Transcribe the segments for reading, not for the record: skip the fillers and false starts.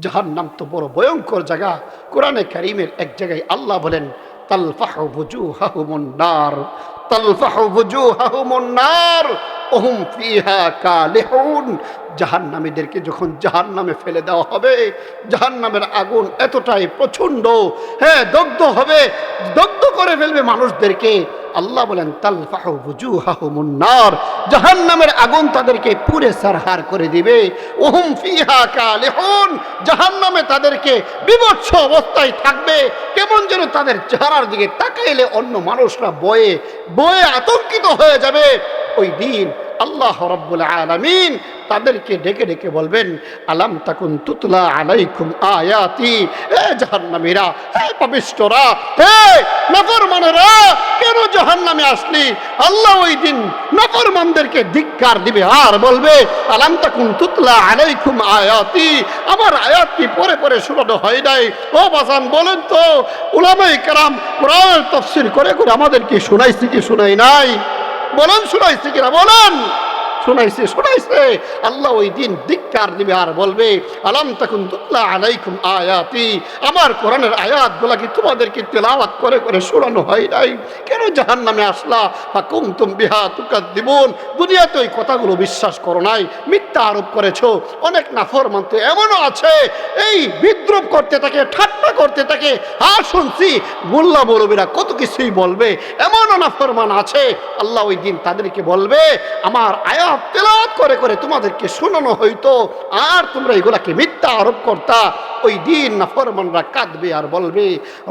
জাহান্নাম তো বড় ভয়ঙ্কর জায়গা। কোরআনে কারীমের এক জায়গায় আল্লাহ বলেন, তালফাহু বুজুহাহুমুন নার, তালফাহু বুজুহাহুমুন নার ওয়া হুম ফিহা কালিহুন। জাহান্নামীদেরকে যখন জাহান্নামে ফেলে দেওয়া হবে, জাহান্নামের আগুন এতটাই প্রচণ্ড, হ্যাঁ, দগ্ধ হবে, দগ্ধ করে ফেলবে মানুষদেরকে। আল্লাহ বলেন, তালফাহু বুজুহাহুমুন নার, জাহান্নামের আগুন তাদেরকে পুড়ে সারহার করে দিবে। ওয়া হুম ফিহা কালিহুন, জাহান্নামে তাদেরকে বিভৎস অবস্থায় থাকবে। কেমন যেন তাদের চেহারার দিকে তাকাইলে অন্য মানুষরা বয়ে বয়ে আতঙ্কিত হয়ে যাবে। ওই দিন আল্লাহ রাব্বুল আলামিন তাদেরকে ডেকে ডেকে বলবেন, আলাম তাকুন তুতলা আলাইকুম আয়াতি। হে জাহান্নামীরা, হে পাপিষ্ঠরা, হে নাফরমানেরা, কেন জাহান্নামে আসলি? আল্লাহ ওই দিন নাফরমানদেরকে ধিক্কার দিবে আর বলবে, আলাম তাকুন তুতলা আলাইকুম আয়াতি, আমার আয়াতটি পরে পরে শোনানো হয় নাই? ও বাজান বলেন তো, উলামায়ে কেরাম কোরআনের তাফসীর করে করে আমাদেরকে শোনাইছে কি শোনাই নাই? বলেন শোনাইছে কিনা? বলেন শোনাইছে, শোনাইছে। আল্লাহ ওই দিন ধিক্কার দিবে আর বলবে, আলাম তাকুন তুতলা আলাইকুম আয়াতি, আমার কোরআনের আয়াতগুলা কি তোমাদেরকে তেলাওয়াত করে করে শোনানো হয় নাই? কেন জাহান্নামে আসলা? ফাকুনতুম বিহা তুকাদ্দিবুন, দুনিয়াতে ওই কথাগুলো বিশ্বাস করো নাই, মিথ্যা আরোপ করেছো। অনেক নাফরমান তো এমনও আছে, এই বিদ্রুপ করতে থাকে, ঠাট্টা করতে থাকে। আর শুনছি মোল্লা মৌলবীরা কত কিছুই বলবে, এমনও নাফরমান আছে। আল্লাহ ওই দিন তাদেরকে বলবে, আমার আয়াত তেলাওয়াত করে করে তোমাদেরকে শোনানো হইতো, আর তোমরা এগুলাকে মিথ্যা আরোপ করতা। ওই দিন নাফরমানরা কাঁদবে আর বলবে,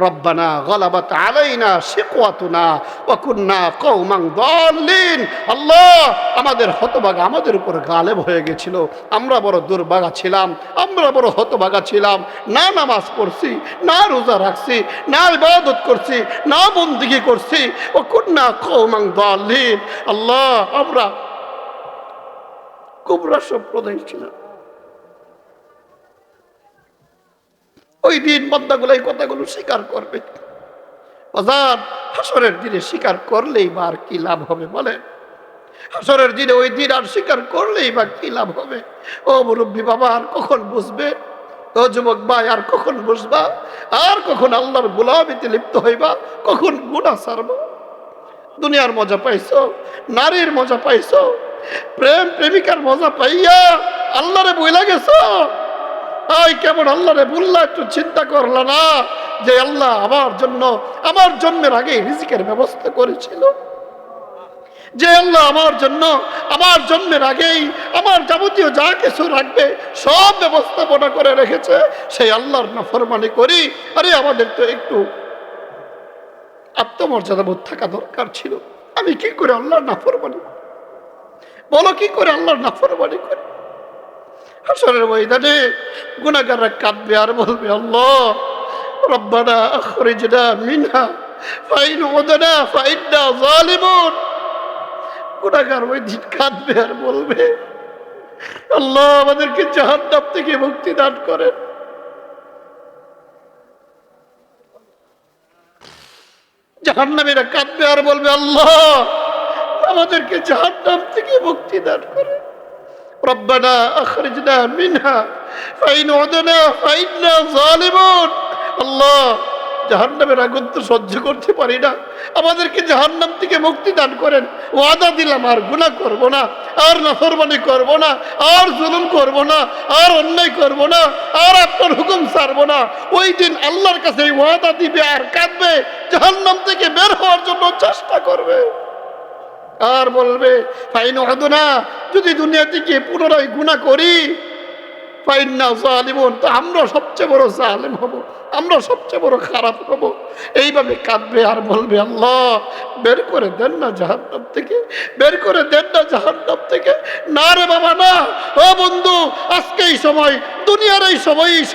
রব্বানা গলাবাত আলাইনা শিকওয়াতুনা ওয়া কুন্না কওমান দাল্লিন। আল্লাহ, আমাদের হতভাগা আমাদের উপর গালেব হয়ে গেছিল, আমরা বড় দুর্ভাগা ছিলাম, আমরা বড় হতভাগা ছিলাম। না নামাজ পড়ছি, না রোজা রাখছি, না ইবাদত করছি, না বন্দেগী করছি। ওয়া কুন্না কওমান দাল্লিন। আল্লাহ, আমরা কুবরা সম্প্রদায় ছিলাম। ওই দিন বান্দাগুলো এই কথাগুলো স্বীকার করবে। বাজার হাসরের দিনে স্বীকার করলেই বা আর কি লাভ হবে বলেন? হাসরের দিনে ওই দিন আর স্বীকার করলেই বা কি লাভ হবে? ও মুরব্বী বাবা, আর কখন বুঝবে? ও যুবক ভাই, আর কখন বুঝবা? আর কখন আল্লাহর গোলামিতে লিপ্ত হইবা? কখন গুনাহ ছাড়বা? দুনিয়ার মজা পাইছো, নারীর মজা পাইছো, প্রেম প্রেমিকার মজা পাইয়া আল্লাহরে বইলা গেছো। আই কেমন আল্লাহরে বললা? একটু চিন্তা করলা না যে আল্লাহ আমার জন্য, আমার জন্মের আগে রিজিকের ব্যবস্থা করেছিল, যে আল্লাহ আমার জন্য আমার জন্মের আগেই আমার যাবতীয় যা কিছু রাখবে সব ব্যবস্থাপনা করে রেখেছে। সেই আল্লাহর নাফরমানি করি। আরে আমাদের তো একটু আত্মমর্যাদা বোধ থাকা দরকার ছিল। আমি কি করে আল্লাহর নাফরমানি করি? বলো, কি করে আল্লাহর নাফরমানি করি? হাসরের ময়দানে গুনাহগাররা কাঁদবে আর বলবে, আল্লাহ রব্বানা আখরিজনা মিনহা ফাইন উদনা ফাইন্না যালিমুন। গুনাহগার ওই দিন কাঁদবে আর বলবে, আল্লাহ আমাদেরকে জাহান্নাম থেকে মুক্তি দান করেন। জাহান্নামীরা কাঁদবে আর বলবে, আল্লাহ আমাদেরকে জাহান্নাম থেকে মুক্তি দান করেন। রব্বানা আখরিজনা মিনহা ফাইন উদনা ফাইন্না যালিমুন। আল্লাহ, জাহান্নামের আগুন তো সহ্য করতে পারি না, আমাদেরকে জাহান্নাম থেকে মুক্তি দান করেন। ওয়াদা দিলাম আর গুনাহ করব না, আর নাফরমানি করব না, আর জুলুম করব না, আর অন্যায় করব না, আর আপনার হুকুম ছাড়ব না। ওই দিন আল্লাহর কাছে ওয়াদা দিবে আর কাঁদবে, জাহান্নাম থেকে বের হওয়ার জন্য চেষ্টা করবে আর বলবে, ফাইন উদনা, যদি দুনিয়া থেকে পুনরায় গুনাহ করি, ফাইন্না যালিমুন, তো আমরা সবচেয়ে বড় জালেম হব, আমরা সবচেয়ে বড় খারাপ হব। এইভাবে কাঁদবে আর বলবে, আল্লাহ বের করে দেন না জাহান্নাম থেকে, বের করে দেন না জাহান্নাম থেকে। না রে বাবা না, ও বন্ধু, আজকে এই সময়, দুনিয়ার এই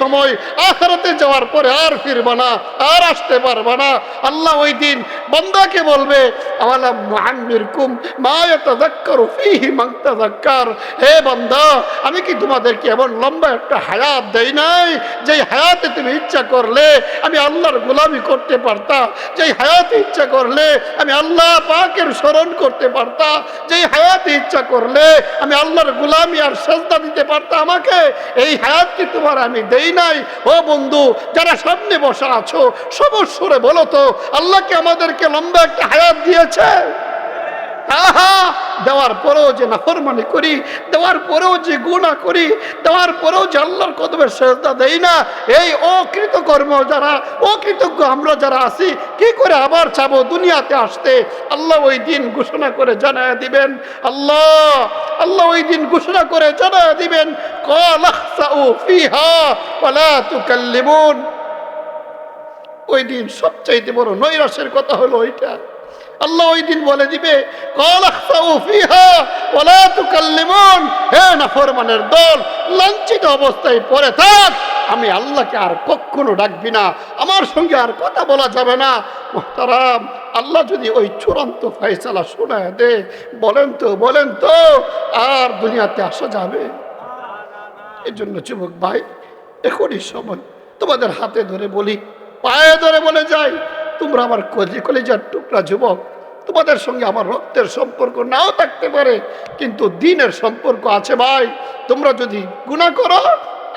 সময়, আখিরাতে যাওয়ার পরে আর ফিরবা না, আর আসতে পারবা না। আল্লাহ ওই দিন বান্দাকে বলবে, আওয়ালাম নুআম্মিরকুম মা ইয়াতাযাক্কারু ফীহি মান তাযাক্কার। হে বান্দা, আমি কি তোমাদেরকে এমন লম্বা একটা হায়াত দেই নাই, যেই হায়াতে তুমি ইচ্ছা করলে আমি আল্লাহর গোলামি করতে পারতা, যেই হায়াতে ইচ্ছা করলে আমি আল্লাহ পাকের স্মরণ করতে পারতা, যেই হায়াতে ইচ্ছা করলে আমি আল্লাহর গোলামি আর সাজদা দিতে পারতা আমাকে? এই হায়াত হায়াত কি তোমার আমি দেই নাই? ও বন্ধু, যারা সামনে বসা আছো সবর সুরে বলো তো, আল্লাহ কি আমাদেরকে লম্বা একটা হায়াত দিয়েছে? আহা, দেওয়ার পরেও যে নাফরমানি করি, দেওয়ার পরেও যে গুনাহ করি, দেওয়ার পরেও যে আল্লাহর কদমে সেজদা দেই না, এই অকৃতকর্ম যারা, অকৃতজ্ঞ আমরা যারা আছি, কি করে আবার চাবো দুনিয়াতে আসতে? আল্লাহ ওই দিন ঘোষণা করে জানায় দিবেন, আল্লাহ ওই দিন ঘোষণা করে জানায় দিবেন, ক্বাল আখসাউ ফিহা ওয়ালা তুকাল্লিমুন। ওই দিন সবচাইতে বড় নৈরাশ্যের কথা হলো ওইটা। আল্লাহ ওই দিন বলে দিবে, ক্বাল আখসাউ ফিহা ওয়ালা তুকাল্লিমুন, হে নাফরমানের দল, লাঞ্ছিত অবস্থায় পড়ে থাক, আমি আল্লাহকে আর কখনো ডাকবি না, আমার সঙ্গে আর কথা বলা যাবে না। মুহতারাম, আল্লাহ যদি ওই চূড়ান্ত ফয়সালা শোনায় দে, বলেন তো আর দুনিয়াতে আসা যাবে? এই জন্য যুবক ভাই, এখনই সময়, তোমাদের হাতে ধরে বলি, পায়ে ধরে বলে যাই, তোমরা আমার কলিজার টুকরা যুবক, তোমাদের সঙ্গে আমার রক্তের সম্পর্ক নাও থাকতে পারে, কিন্তু দ্বীনের সম্পর্ক আছে ভাই। তোমরা যদি গুনাহ করো,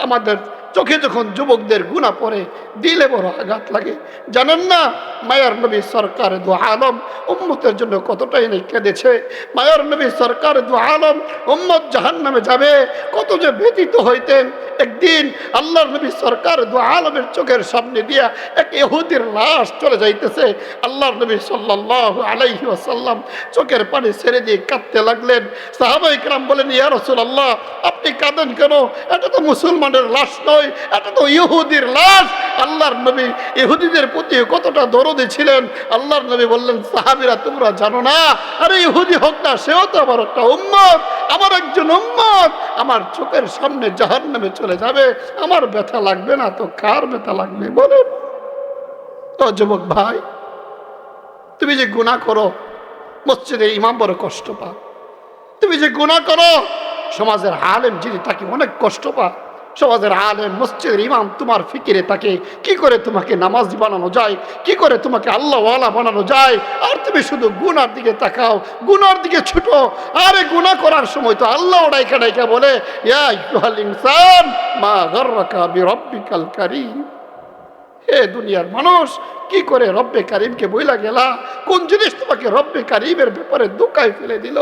আমাদের চোখে যখন যুবকদের গুনাহ পড়ে দিলে বড় আঘাত লাগে। জানেন না, মায়ার নবী সরকার দু আলম উম্মতের জন্য কতটাই নেই কেঁদেছে। মায়ার নবী সরকার দু আলম উম্মত জাহান্নামে যাবে কত যে ব্যতীত হইতেন। একদিন আল্লাহর নবী সরকার দু আলমের চোখের সামনে দিয়া এক ইহুদির লাশ চলে যাইতেছে। আল্লাহর নবী সাল্লাল্লাহু আলাইহি ওয়াসাল্লাম চোখের পানি ছেড়ে দিয়ে কাঁদতে লাগলেন। সাহাবায়ে কেরাম বলেন, ইয়া রাসূলুল্লাহ, আপনি কাঁদেন কেন? এটা তো মুসলমানের লাশ নয়, এটা তো ইহুদির লাশ। আল্লাহর নবী ইহুদিদের প্রতি কতটা দরদী ছিলেন। আল্লাহর নবী বললেন, সাহাবীরা তোমরা জানো না, আরে ইহুদি হোক না, সেও তো আমার একটা উম্মত, আমার একজন উম্মত। আমার চোখের সামনে জাহান্নামে চলে যাবে, আমার ব্যথা লাগবে না তো কার ব্যথা লাগবে বলেন? তো যুবক ভাই, তুমি যে গুনাহ করো, মসজিদের ইমাম বড় কষ্ট পায়। তুমি যে গুনাহ করো, সমাজের আলেম যিনি তাকে অনেক কষ্ট পায়। সমাজের আলেম, মসজিদের ইমাম তোমার ফিকিরে তাকে কি করে তোমাকে নামাজি বানানো যায়, কি করে তোমাকে আল্লাহওয়ালা বানানো যায়, আর তুমি শুধু গুনার দিকে তাকাও, গুনার দিকে ছুটো। আরে গুনাহ করার সময় তো আল্লাহ ডাইকা ডাইকা বলে, ইয়া আইয়ুহাল ইনসান মা গাররাকা বিরাব্বিকাল কারীম। হে দুনিয়ার মানুষ, কি করে রব্বে কারিমকে বইলা গেলা? কোন জিনিস তোমাকে রব্বে কারিমের ব্যাপারে ধোঁকায় ফেলে দিল?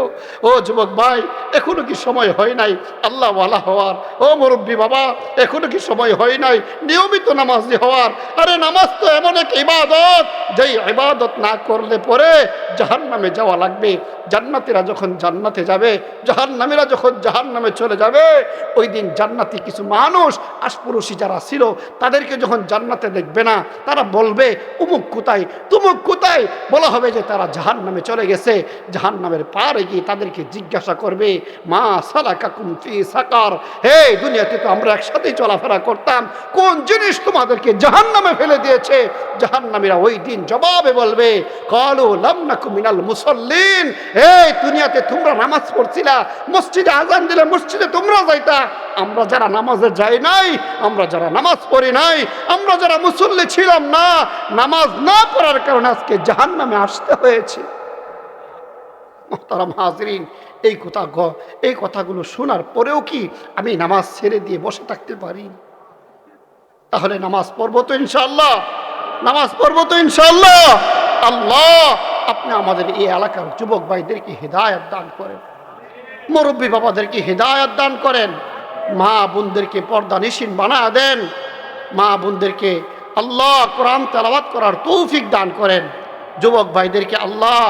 ও যুবক ভাই, এখনো কি সময় হয় নাই আল্লাহ ওয়ালা হওয়ার? ও মুরব্বী বাবা, এখনো কি সময় হয় নাই নিয়মিত নামাজি হওয়ার? আরে নামাজ তো এমন এক ইবাদত, যেই ইবাদত না করলে পরে জাহান্নামে যাওয়া লাগবে। জান্নাতীরা যখন জান্নাতে যাবে, জাহান্নামীরা যখন জাহান্নামে চলে যাবে, ওই দিন জান্নাতি কিছু মানুষ আশপুরুষী যারা ছিল, তাদেরকে যখন জান্নাতে দেখবে না, তারা বলবে, উমুক কোথায়, তুমুক কোথায়? বলা হবে যে তারা জাহান্নামে চলে গেছে। জাহান্নামের পারে গিয়ে তাদেরকে জিজ্ঞাসা করবে, মা সালাকাকুম ফি সাকার, হে দুনিয়াতে তো আমরা একসাথেই চলাফেরা করতাম, কোন জিনিস তোমাদেরকে জাহান্নামে ফেলে দিয়েছে? জাহান্নামীরা ওই দিন জবাবে বলবে, ক্বালু লাম নাকু মিনাল মুসাল্লিন, এই দুনিয়াতে তোমরা নামাজ পড়ছিলা, মসজিদে আযান দিলে মসজিদে তোমরা যাইতা, আমরা যারা নামাজে যাই নাই, আমরা যারা নামাজ পড়ি নাই, আমরা যারা মুসল্লি ছিলাম না, নামাজ না পড়ার কারণে আজকে জাহান্নামে আসতে হয়েছে। মুহতারাম হাজরিন, এই কথাগুলো শোনার পরেও কি আমি নামাজ ছেড়ে দিয়ে বসে থাকতে পারি? তাহলে নামাজ পড়বো তো ইনশাআল্লাহ, নামাজ পড়বো তো ইনশাআল্লাহ। আল্লাহ আপনি আমাদের এই এলাকার যুবক ভাইদেরকে হিদায়াত দান করেন, মুরব্বী বাবাদেরকে হিদায়াত দান করেন, মা বোনদেরকে পর্দানিশীন বানা দেন, মা বোনদেরকে আল্লাহ কোরআন তেলাওয়াত করার তৌফিক দান করেন, যুবক ভাইদেরকে আল্লাহ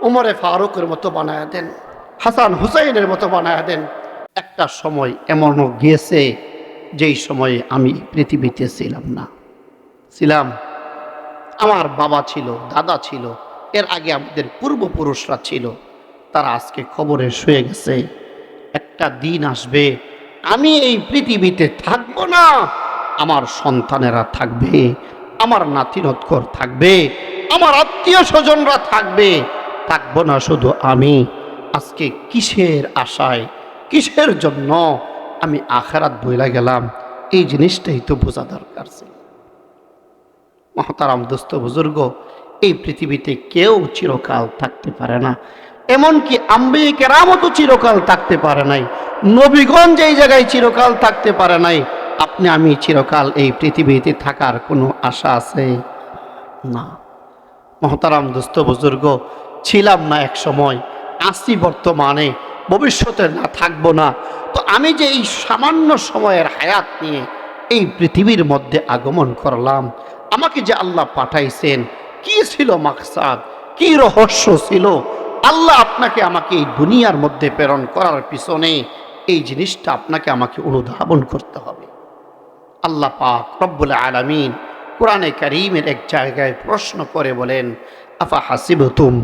উমরে ফারুকের মতো বানায় দেন, হাসান হুসাইনের মতো বানায় দেন। একটা সময় এমনও গিয়েছে যেই সময়ে আমি পৃথিবীতে ছিলাম, আমার বাবা ছিল, দাদা ছিল, এর আগে আমাদের পূর্বপুরুষরা ছিল, তারা আজকে কবরে শুয়ে গেছে। একটা দিন আসবে আমি এই পৃথিবীতে থাকবো না, আমার সন্তানেরা থাকবে, আমার নাতিনৎকর থাকবে, আমার আত্মীয় স্বজনরা থাকবে, থাকবো না শুধু আমি। আজকে কিসের আশায়, কিসের জন্য আমি আখিরাত ভুলে গেলাম? এই জিনিসটাই তো বোঝা দরকার ছিল। মহতারাম দোস্ত বুজুর্গ, এই পৃথিবীতে কেউ চিরকাল থাকতে পারে না। এমনকি আম্বিয়ে কেরামতও চিরকাল থাকতে পারে নাই, নবীগঞ্জ এই জায়গায় চিরকাল থাকতে পারে নাই। আপনি আমি চিরকাল এই পৃথিবীতে থাকার কোনো আশা আছে? না। মহতারাম দোস্ত বুজুর্গ, ছিলাম না এক সময়, আসি বর্তমানে, ভবিষ্যতে না থাকবো না। তো আমি যে এই সামান্য সময়ের হায়াত নিয়ে এই পৃথিবীর মধ্যে আগমন করলাম, আমাকে যে আল্লাহ পাঠাইছেন, কি ছিল মাকসাদ, কি রহস্য ছিল? আল্লাহ আপনাকে আমাকে এই দুনিয়ার মধ্যে প্রেরণ করার পিছনে এই জিনিসটা আপনাকে আমাকে অনুধাবন করতে হবে। আল্লাহ পাক রব্বুল আলামিন কোরআনে কারীমের এক জায়গায় প্রশ্ন করে বলেন, আফা হাসিবতুম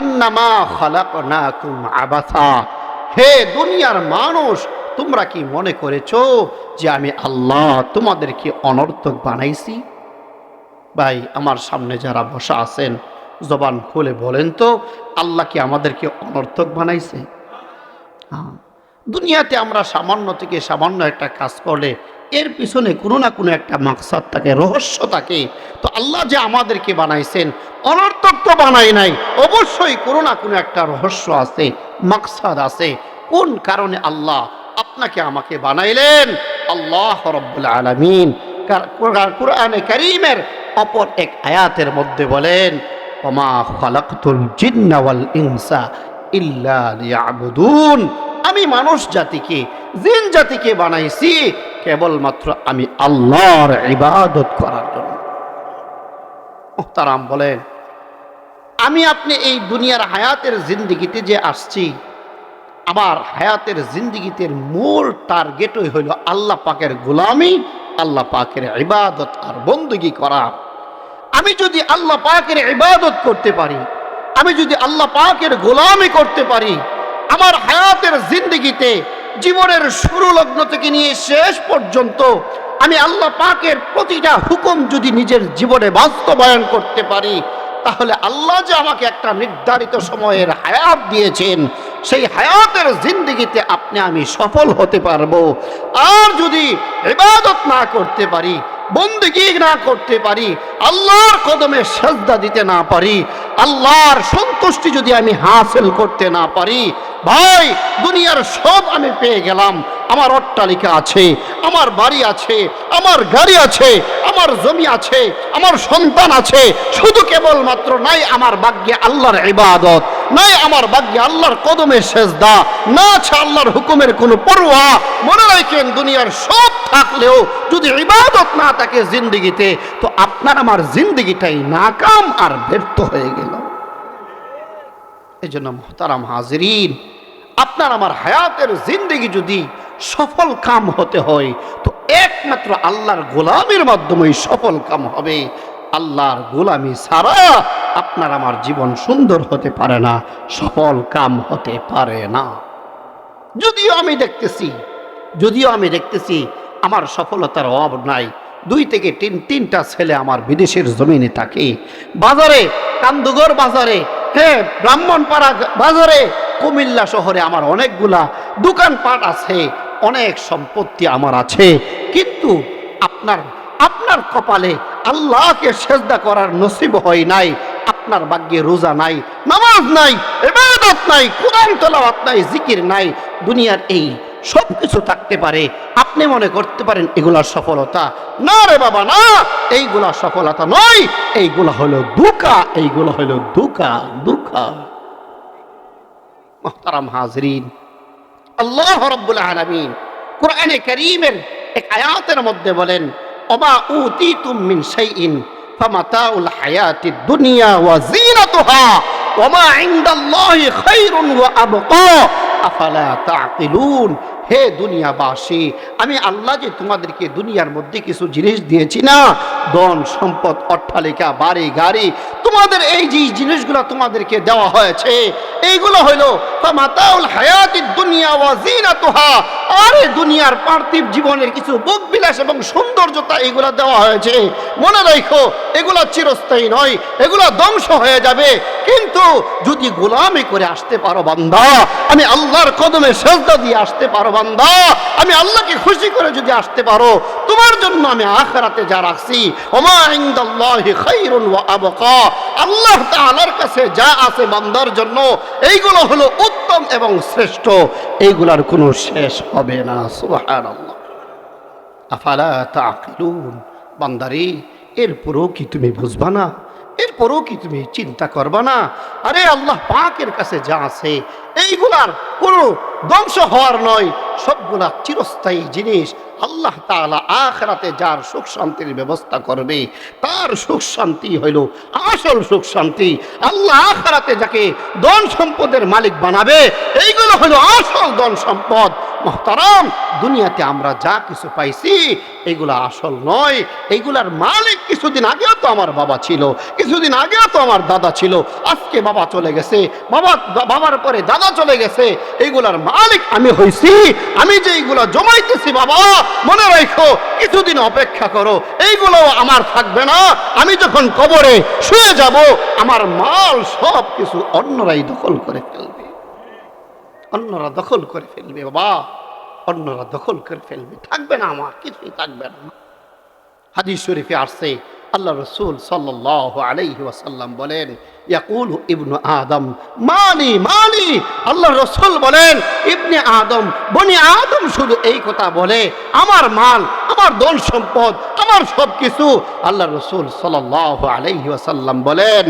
আন্নামা খালাকনাকুম আবাসা, হে দুনিয়ার মানুষ, তোমরা কি মনে করেছো যে আমি আল্লাহ তোমাদেরকে অনর্থক বানাইছি? ভাই, আমার সামনে যারা বসা আছেন, জবান খুলে বলেন তো, আল্লাহ কি আমাদেরকে অনর্থক বানাইছে? দুনিয়াতে আমরা সামান্য থেকে সামান্য একটা কাজ করলে এর পিছনে কোনো না কোনো একটা মাকসাদ থাকে, রহস্য থাকে। তো আল্লাহ যে আমাদেরকে বানাইছেন, অনর্থক তো বানাই নাই, অবশ্যই কোনো না কোনো একটা রহস্য আছে, মাকসাদ আছে। কোন কারণে আল্লাহ আপনাকে আমাকে বানাইলেন? আল্লাহ রাব্বুল আলামিন কোরআনে কারীমের অপর এক আয়াতের মধ্যে বলেন, ওমা খালাকতুল জিন্না ওয়াল ইনসা ইল্লা লিয়াবুদুন, আমি মানুষ জাতিকে, জিন জাতিকে বানাইছি কেবলমাত্র আমি আল্লাহর ইবাদত করার জন্য। মুহতারাম বলেন, আমি আপনি এই দুনিয়ার হায়াতের জিন্দেগিতে যে আসছি, আমার হায়াতের জিন্দেগিতে মূল টার্গেটই হইল আল্লাহ পাকের গোলামি, আল্লাহ পাকের ইবাদত আর বন্দেগী করা। আমি যদি আল্লাহ পাকের ইবাদত করতে পারি, আমি যদি আল্লাহ পাকের গোলামি করতে পারি, আমার হায়াতের জিন্দেগিতে জীবনের শুরু লগ্ন থেকে নিয়ে শেষ পর্যন্ত আমি আল্লাহ পাকের প্রতিটা হুকুম যদি নিজের জীবনে বাস্তবায়ন করতে পারি, তাহলে আল্লাহ যে আমাকে একটা নির্ধারিত সময়ের হায়াত দিয়েছেন, সেই হায়াতের জিন্দেগিতে আপনি আমি সফল হতে পারবো। আর যদি ইবাদত না করতে পারি, বন্দেগী না করতে পারি, আল্লাহর কদমে সেজদা দিতে না পারি, আল্লাহর সন্তুষ্টি যদি আমি হাসিল করতে না পারি, ভাই দুনিয়ার সব আমি পেয়ে গেলাম, আমার অট্টালিকা আছে, আমার বাড়ি আছে, আমার গাড়ি আছে, আমার জমি আছে, আমার সন্তান আছে, শুধু কেবলমাত্র নাই আমার ভাগ্যে আল্লাহর ইবাদত, নাই আমার ভাগ্যে আল্লাহর কদমে সেজদা, না আছে আল্লাহর হুকুমের কোনো পরোয়া। মনে রাখেন, দুনিয়ার সব থাকলেও যদি ইবাদত না থাকে জিন্দেগিতে, তো আপনার আমার জিন্দেগিটাই নাকাম আর ব্যর্থ হয়ে গেল। এই জন্য মুহতারাম হাজিরিন, আপনার আমার হায়াতের জিন্দেগি যদি সফল কাম হতে হয়, তো একমাত্র আল্লাহর গোলামির মাধ্যমেই সফল কাম হবে। আল্লাহর গোলামি ছাড়া আপনার আমার জীবন সুন্দর হতে পারে না, সফল কাম হতে পারে না। যদিও আমি দেখতেছি আমার সফলতার অভাব নাই, 2 থেকে 3টা ছেলে আমার বিদেশের জমিনে থাকে, বাজারে, কান্দুগর বাজারে, হ্যাঁ ব্রাহ্মণপাড়া বাজারে, কুমিল্লা শহরে আমার অনেকগুলা দোকানপাট আছে, অনেক সম্পত্তি আমার আছে। কিন্তু আপনার কপালে আল্লাহকে সেজদা করার নসিব হয় নাই, আপনার ভাগ্যে রোজা নাই, নামাজ নাই, ইবাদত নাই, কোরআন তেলাওয়াত নাই, জিকির নাই। দুনিয়ার এই সব কিছু থাকতে পারে, আপনি মনে করতে পারেন এগুলা সফলতা। না রে বাবা, না, এইগুলা সফলতা নয়, এইগুলা হলো ধোঁকা, এইগুলা হলো ধোঁকা। মুহতারাম হাজিরিন, আল্লাহ রাব্বুল আলামিন কোরআনে কারীমের এক আয়াতের মধ্যে বলেন, ওমা উতিতুম মিন শাইইন ফামাতাউল হায়াতিদ দুনিয়া ওয়া যিনাতুহা ওমা ইনদাল্লাহি খায়রুন ওয়া আবকা আফালা তাকিলুন। হে দুনিয়াবাসী, আমি আল্লাহ যে তোমাদেরকে দুনিয়ার মধ্যে কিছু জিনিস দিয়েছি না, ধন সম্পদ, অট্টালিকা, বাড়ি গাড়ি, তোমাদের এই যে জিনিসগুলো তোমাদেরকে দেওয়া হয়েছে, এইগুলো হইল ফামাতাউল হায়াতিদ দুনিয়া ওয়া যিনাতুহা, আরে দুনিয়ার পার্থিব জীবনের কিছু ভোগ বিলাস এবং সৌন্দর্যতা এগুলো দেওয়া হয়েছে। মনে রাখো, এগুলো চিরস্থায়ী নয়, এগুলো ধ্বংস হয়ে যাবে। কিন্তু যদি গোলামি করে আসতে পারো বান্দা, আমি আল্লাহর কদমে সেজদা দিয়ে আসতে পারো বান্দা, আমি আল্লাহকে খুশি করে যদি আসতে পারো, তোমার জন্য আমি আখিরাতে যা রাখছি, ওমা ইনদাল্লাহি খায়রুন ওয়া আবকা, আল্লাহ তাআলার কাছে যা আছে বান্দার জন্য এইগুলো হলো উত্তম এবং শ্রেষ্ঠ, এইগুলার কোনো শেষ হবে না। সুবহানাল্লাহ। আফালা তাকিলুন, বান্দারে এরপরও কি তুমি বুঝবা না? এরপরও কি তুমি চিন্তা করবা না? আরে আল্লাহ পাকের কাছে যা আছে এইগুলার কোনো ধ্বংস হওয়ার নয়, সবগুলা চিরস্থায়ী জিনিস। আল্লাহ তাআলা আখিরাতে যার সুখ শান্তির ব্যবস্থা করবে তার সুখ শান্তি হইল আসল সুখ শান্তি। আল্লাহ আখিরাতে যাকে ধন সম্পদের মালিক বানাবে এইগুলো হলো আসল ধন সম্পদ। মুহতারাম, দুনিয়াতে আমরা যা কিছু পাইছি এগুলা আসল নয়, এইগুলার মালিক কিছুদিন আগেও তো আমার বাবা ছিল, কিছুদিন আগেও তো আমার দাদা ছিল, আজকে বাবা চলে গেছে, বাবার পরে দাদা চলে গেছে, এইগুলার মালিক আমি হইছি। আমি যে এইগুলা জমাইতেছি বাবা, মনে রাখো কিছুদিন অপেক্ষা করো, এইগুলোও আমার থাকবে না। আমি যখন কবরে শুয়ে যাব আমার মাল সব কিছু অন্যরাই দখল করে ফেলবে, অন্যরা দখল করে ফেলবে বাবা, অন্যরা দখল করে ফেলবে, থাকবে না, আমার কিছুই থাকবে না। হাদিস শরীফে আসছে আল্লাহ রাসূল সাল্লাল্লাহু আলাইহি ওয়াসাল্লাম বলেন, ইয়াকুলু ইবনু আদম মালি মালি, আল্লাহ রাসূল বলেন ইবনে আদম, বনি আদম শুধু এই কথা বলে আমার মাল, আমার ধন সম্পদ, আমার সব কিছু। আল্লাহ রাসূল সাল্লাল্লাহু আলাইহি ওয়াসাল্লাম বলেন,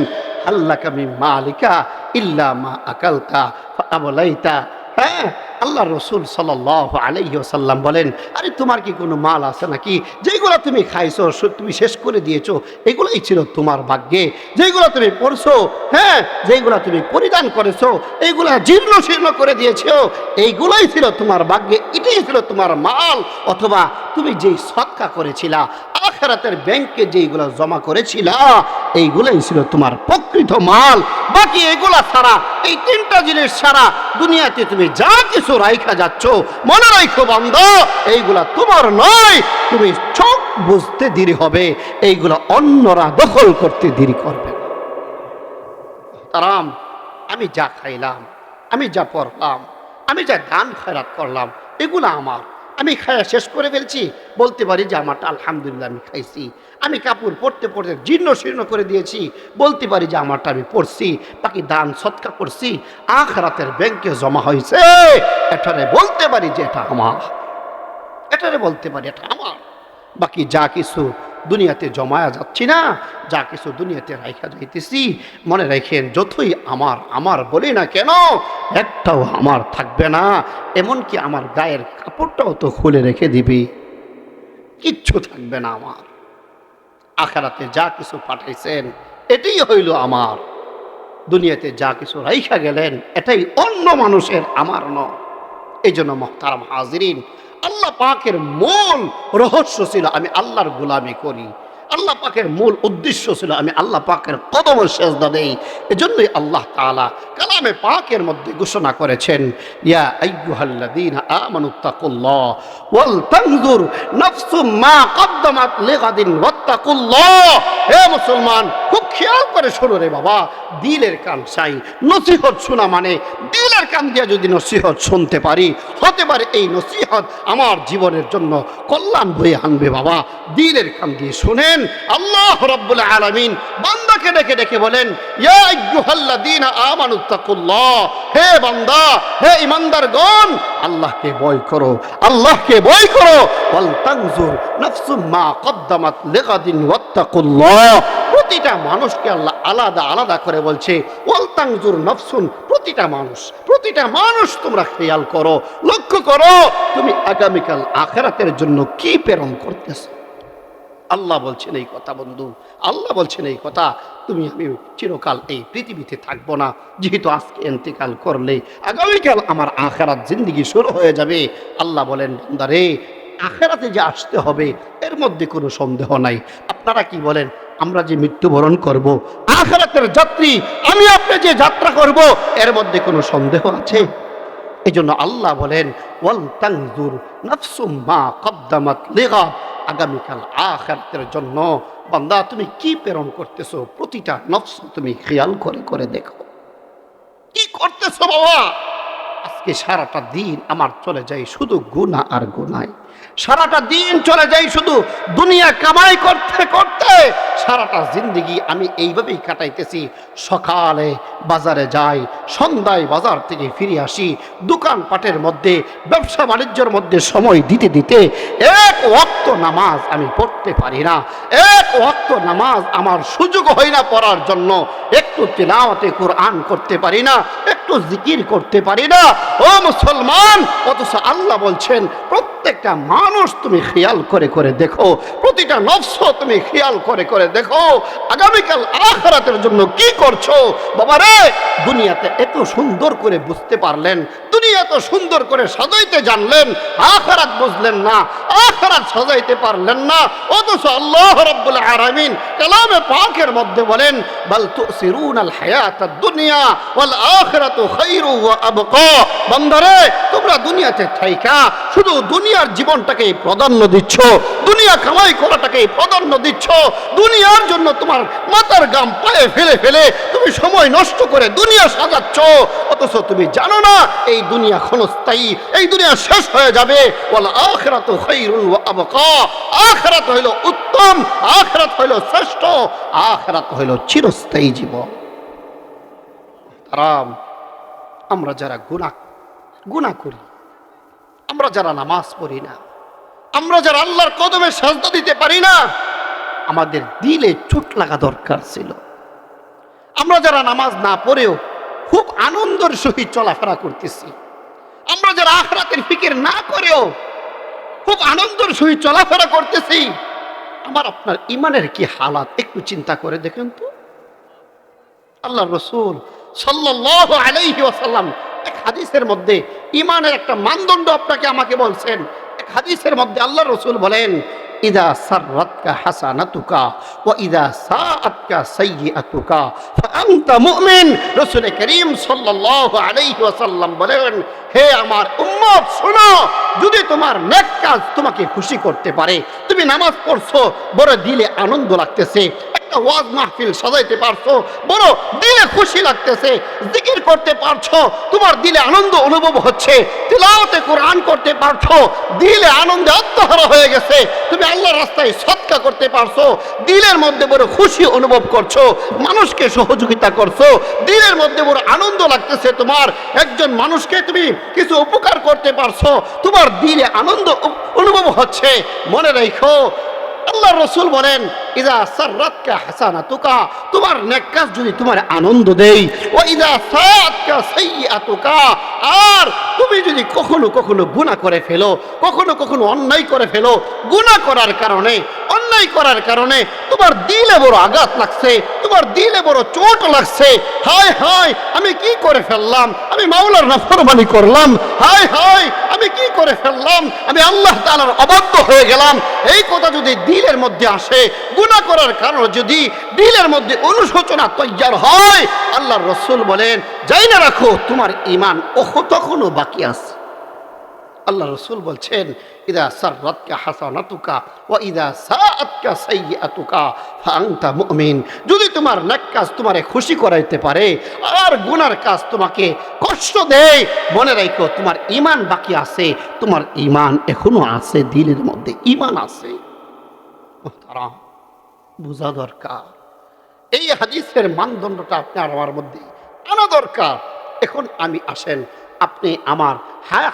আল্লাকা মিন মালিকা ইল্লা মা আকালতা ফাআবলাইতা। হ্যাঁ, আল্লাহ রসুল সাল্লাল্লাহু আলাইহি ওয়াসাল্লাম বলেন, আরে তোমার কি কোনো মাল আছে নাকি যেগুলো তুমি খাইছো, তুমি শেষ করে দিয়েছো, এগুলোই ছিল তোমার ভাগ্যে। যেগুলো তুমি পরছো, হ্যাঁ, যেগুলো তুমি পরিধান করেছো, এইগুলা জীর্ণ শীর্ণ করে দিয়েছো, এইগুলোই ছিল তোমার ভাগ্যে, এটাই ছিল তোমার মাল। অথবা তুমি যেই সদকা করেছিলা, আখিরাতের ব্যাংকে যেইগুলো জমা করেছিলা, এইগুলোই ছিল তোমার প্রকৃত মাল। বাকি এগুলা ছাড়া, এই তিনটা জিনিস ছাড়া দুনিয়াতে তুমি যা কিছু রাইখা যাচ্ছ, মনে রাখো বান্দা এইগুলা তোমার নয়। তুমি চোখ বুঝতে দেরি হবে, এইগুলা অন্যরা দখল করতে দেরি করবে। তারাম, আমি যা খাইলাম, আমি যা পড়লাম, আমি যা দান খয়রাত করলাম, এগুলো আমার। আমি খায়া শেষ করে ফেলছি, বলতে পারি যে আমারটা আলহামদুলিল্লাহ আমি খাইছি। আমি কাপড় পরতে পরতে জীর্ণ শীর্ণ করে দিয়েছি, বলতে পারি যে আমারটা আমি পড়ছি। বাকি দান সৎকা করছি, আখিরাতের ব্যাংকে জমা হয়েছে, এটারে বলতে পারি যে এটা আমার, এটারে বলতে পারি এটা আমার। বাকি যা কিছু দুনিয়াতে জমায়া যাচ্ছি না, যা কিছু দুনিয়াতে রাইখা যাইতেছি, মনে রাখেন যতই আমার আমার বলি না কেন, একটাও আমার থাকবে না। এমনকি আমার গায়ের কাপড়টাও তো খুলে রেখে দিবি, কিচ্ছু থাকবে না আমার। আখিরাতে যা কিছু পাঠাইছেন এটাই হইল আমার। দুনিয়াতে যা কিছু রাইখা গেলেন এটাই অন্য মানুষের, আমার নয়। এই জন্য মুহতারাম হাজিরিন, আল্লাহ পাকের মূল রহস্য ছিল আমি আল্লাহর গোলামি করি। আল্লাহ পাকের মূল উদ্দেশ্য ছিল আমি আল্লাহ পাকের কদমে সেজদা দেই। এজন্যই আল্লাহ তাআলা কালামে পাকের মধ্যে ঘোষণা করেছেন, ইয়া আইয়ুহাল্লাযীনা আমানুত্তাকুল্লাহ ওয়াল তানজুর নাফসুম মা কদ্দামাত লিগাদিন ওয়াত্তাকুল্লাহ। হে মুসলমান, খুব খেয়াল করে শোনো রে বাবা, দিলের কান চাই। নসিহত শোনা মানে দিলের কান দিয়ে যদি নসিহত শুনতে পারি, হতে পারে এই নসিহত আমার জীবনের জন্য কল্যাণ বয়ে আনবে। বাবা, দিলের কান দিয়ে শুনেন। আল্লাহ রাব্বুল আলামিন বান্দাকে ডেকে ডেকে বলেন, ইয়া আইয়ুহাল্লাযীনা আমানুত্তাকুল্লাহ, হে বান্দা, হে ঈমানদারগণ, আল্লাহকে ভয় করো, আল্লাহকে ভয় করো। ওয়াল তানজুর নাফসুম মা কদ্দামাত লিগাদিন ওয়াত্তাকুল্লাহ। প্রতিটা মানুষকে আল্লাহ আলাদা আলাদা করে বলছে, ওয়াল তানজুর নাফসুন, প্রতিটা মানুষ তোমরা খেয়াল করো, লক্ষ্য করো, তুমি আগামীকাল আখিরাতের জন্য কি প্রেরণ করতেছ। আল্লাহ বলছেন এই কথা বন্ধু, আল্লাহ বলছেন এই কথা, তুমি আমি চিরকাল এই পৃথিবীতে থাকবো না। যেহেতু আজকে ইন্তেকাল করলে আগামীকাল আমার আখিরাত জিন্দেগি শুরু হয়ে যাবে। আল্লাহ বলেন, বান্দারে, আখিরাতে যে আসতে হবে এর মধ্যে কোনো সন্দেহ নাই। আপনারা কি বলেন, আমরা যে মৃত্যুবরণ করব, আখিরাতের যাত্রী আমি আপনি যে যাত্রা করব, এর মধ্যে কোনো সন্দেহ আছে? এই জন্য আল্লাহ বলেন, ওয়াল তানজুর নাফসুম মা কদ্দামাত লিগাদ, আগামীকাল আখিরাতের জন্য বান্দা তুমি কি প্রেরণ করতেছো, প্রতিটা নফস তুমি খেয়াল করে করে দেখো কি করতেছো। বাবা, আজকে সারাটা দিন আমার চলে যায় শুধু গুনাহ আর গুনাহ, সারাটা দিন চলে যাই শুধু দুনিয়া কামাই করতে করতে। সারাটা জিন্দেগি আমি এইভাবেই কাটাইতেছি। সকালে বাজারে যাই, সন্ধ্যায় বাজার থেকে ফিরে আসি, দোকানপাটের মধ্যে ব্যবসা বাণিজ্যের মধ্যে সময় দিতে দিতে এক ওয়াক্ত নামাজ আমি পড়তে পারি না। এক ওয়াক্ত নামাজ আমার সুযোগ হয় না পড়ার জন্য। একটু তিলাওয়াতে কোরআন করতে পারি না, একটু জিকির করতে পারি না। ও মুসলমান, অথচ আল্লাহ বলছেন প্রত্যেকটা মানুষ তুমি খেয়াল করে করে দেখো, প্রতিটা নফস তুমি খেয়াল করে করে দেখো আগামীকাল আখিরাতের জন্য কি করছো। বাবারে, দুনিয়াতে এত সুন্দর করে বুঝতে পারলেন, দুনিয়া এত সুন্দর করে সাজাইতে জানলেন, আখিরাত বুঝলেন না, আখিরাত সাজাইতে পারলেন না। অথচ আল্লাহ রাব্বুল আলামিন কালামে পাকের মধ্যে বলেন বাল তুসিরুনাল হায়াতাদ দুনিয়া ওয়াল আখিরাতু খায়রু ওয়া আবকা। বান্দারে, তোমরা দুনিয়াতে থাইকা শুধু দুনিয়ার জীবনটাকে প্রাধান্য দিচ্ছ, দুনিয়া কামাই করাটাকে প্রাধান্য দিচ্ছ, দুনিয়ার জন্য তোমার মাথার ঘাম পায়ে ফেলে ফেলে তুমি সময় নষ্ট করে দুনিয়া সাজাচ্ছ। অথচ তুমি জানো না এই দুনিয়া ক্ষণস্থায়ী, এই দুনিয়া শেষ হয়ে যাবে। ওয়াল আখিরাতু খায়রুন ওয়া আবকা। আখিরাত হইল উত্তম, আখিরাত হইল শ্রেষ্ঠ, আখিরাত হইল চিরস্থায়ী জীবন। তারাম, আমরা যারা গুনাহ করি, আমরা যারা নামাজ পড়ি না, আমরা যারা আল্লাহর কদমে সাজদা দিতে পারি না, আমাদের দিলে চোট লাগা দরকার ছিল। আমরা যারা নামাজ না পড়েও খুব আনন্দের সহিত চলাফেরা করতেছি, আমরা যারা আখিরাতের ফিকির না করেও খুব আনন্দের সহিত চলাফেরা করতেছি, আমার আপনার ইমানের কি হালাত একটু চিন্তা করে দেখেন তো। আল্লাহ রাসূল সাল্লাল্লাহু আলাইহি ওয়াসাল্লাম এক হাদিসের মধ্যে ইমানের একটা মানদণ্ড আপনাকে আমাকে বলছেন। এক হাদিসের মধ্যে আল্লাহ রাসূল বলেন ইদা সাররাতকা হাসানাতুকা ওয়া ইদা সাআতকা সাইয়্যাতুকা ফাআনতা মুমিন। রাসূল করিম সাল্লাল্লাহু আলাইহি ওয়াসাল্লাম বলেন, হে আমার উম্মত শোনো, যদি তোমার নেক কাজ তোমাকে খুশি করতে পারে, তুমি নামাজ পড়ছো বড় দিলে আনন্দ লাগতেছে, ওয়াজ মাহফিল সাজাইতে পারছো বড় দিলে খুশি লাগতেছে, জিকির করতে পারছো তোমার দিলে আনন্দ অনুভব হচ্ছে, তিলাওয়াতে কোরআন করতে পারছো দিলে আনন্দে আত্মহারা হয়ে গেছে, তুমি আল্লাহর রাস্তায় সদকা করতে পারছো দিলের মধ্যে বড় খুশি অনুভব করছো, মানুষকে সহযোগিতা করছো দিলের মধ্যে বড় আনন্দ লাগতেছে, তোমার একজন মানুষকে তুমি কিছু উপকার করতে পারছো তোমার দিলে আনন্দ অনুভব হচ্ছে, মনে রাখো আল্লাহ রাসূল বলেন ইযা সাররাতকা হাসানাতুকা, তোমার নেক কাজ যদি তোমার আনন্দ দেয়, ওয়া ইযা সাআতকা সাইয়্যাতুকা, আর তুমি যদি কখনো কখনো গুনাহ করে ফেলো, কখনো কখনো অন্যায় করে ফেলো, গুনাহ করার কারণে অন্যায় করার কারণে তোমার দিলে বড় আঘাত লাগছে, তোমার দিলে বড় চোট লাগছে, হায় হায় আমি কি করে ফেললাম, আমি মাওলার নাফরমানি করলাম, হায় হায় আমি কি করে ফেললাম, আমি আল্লাহ তাআলার অবাধ্য হয়ে গেলাম, এই কথা যদি দিলের মধ্যে আসে, গুনাহ করার কারণে যদি দিলের মধ্যে অনুশোচনা তৈয়ার হয়, আল্লাহর রাসূল বলেন যাই না রাখো তোমার ঈমান তখনও বাকি আছে। আল্লাহ রাসূল বলছেন ইদা সাররাতকা হাসানাতুকা ওয়া ইদা সাআতকা সাইয়্যাতুকা ফাআনতা মুমিন, যদি তোমার নেক কাজ তোমারে খুশি করাইতে পারে আর গুনার কাজ তোমাকে কষ্ট দেয়, মনে রাখো তোমার ঈমান বাকি আছে, তোমার ঈমান এখনো আছে, দিলের মধ্যে ঈমান আছে। মুহতারাম, বোঝা দরকার এই হাদিসের মানদণ্ডটা আপনার আমার মধ্যে আনা দরকার। এখন আমি আসেন আপনি আমার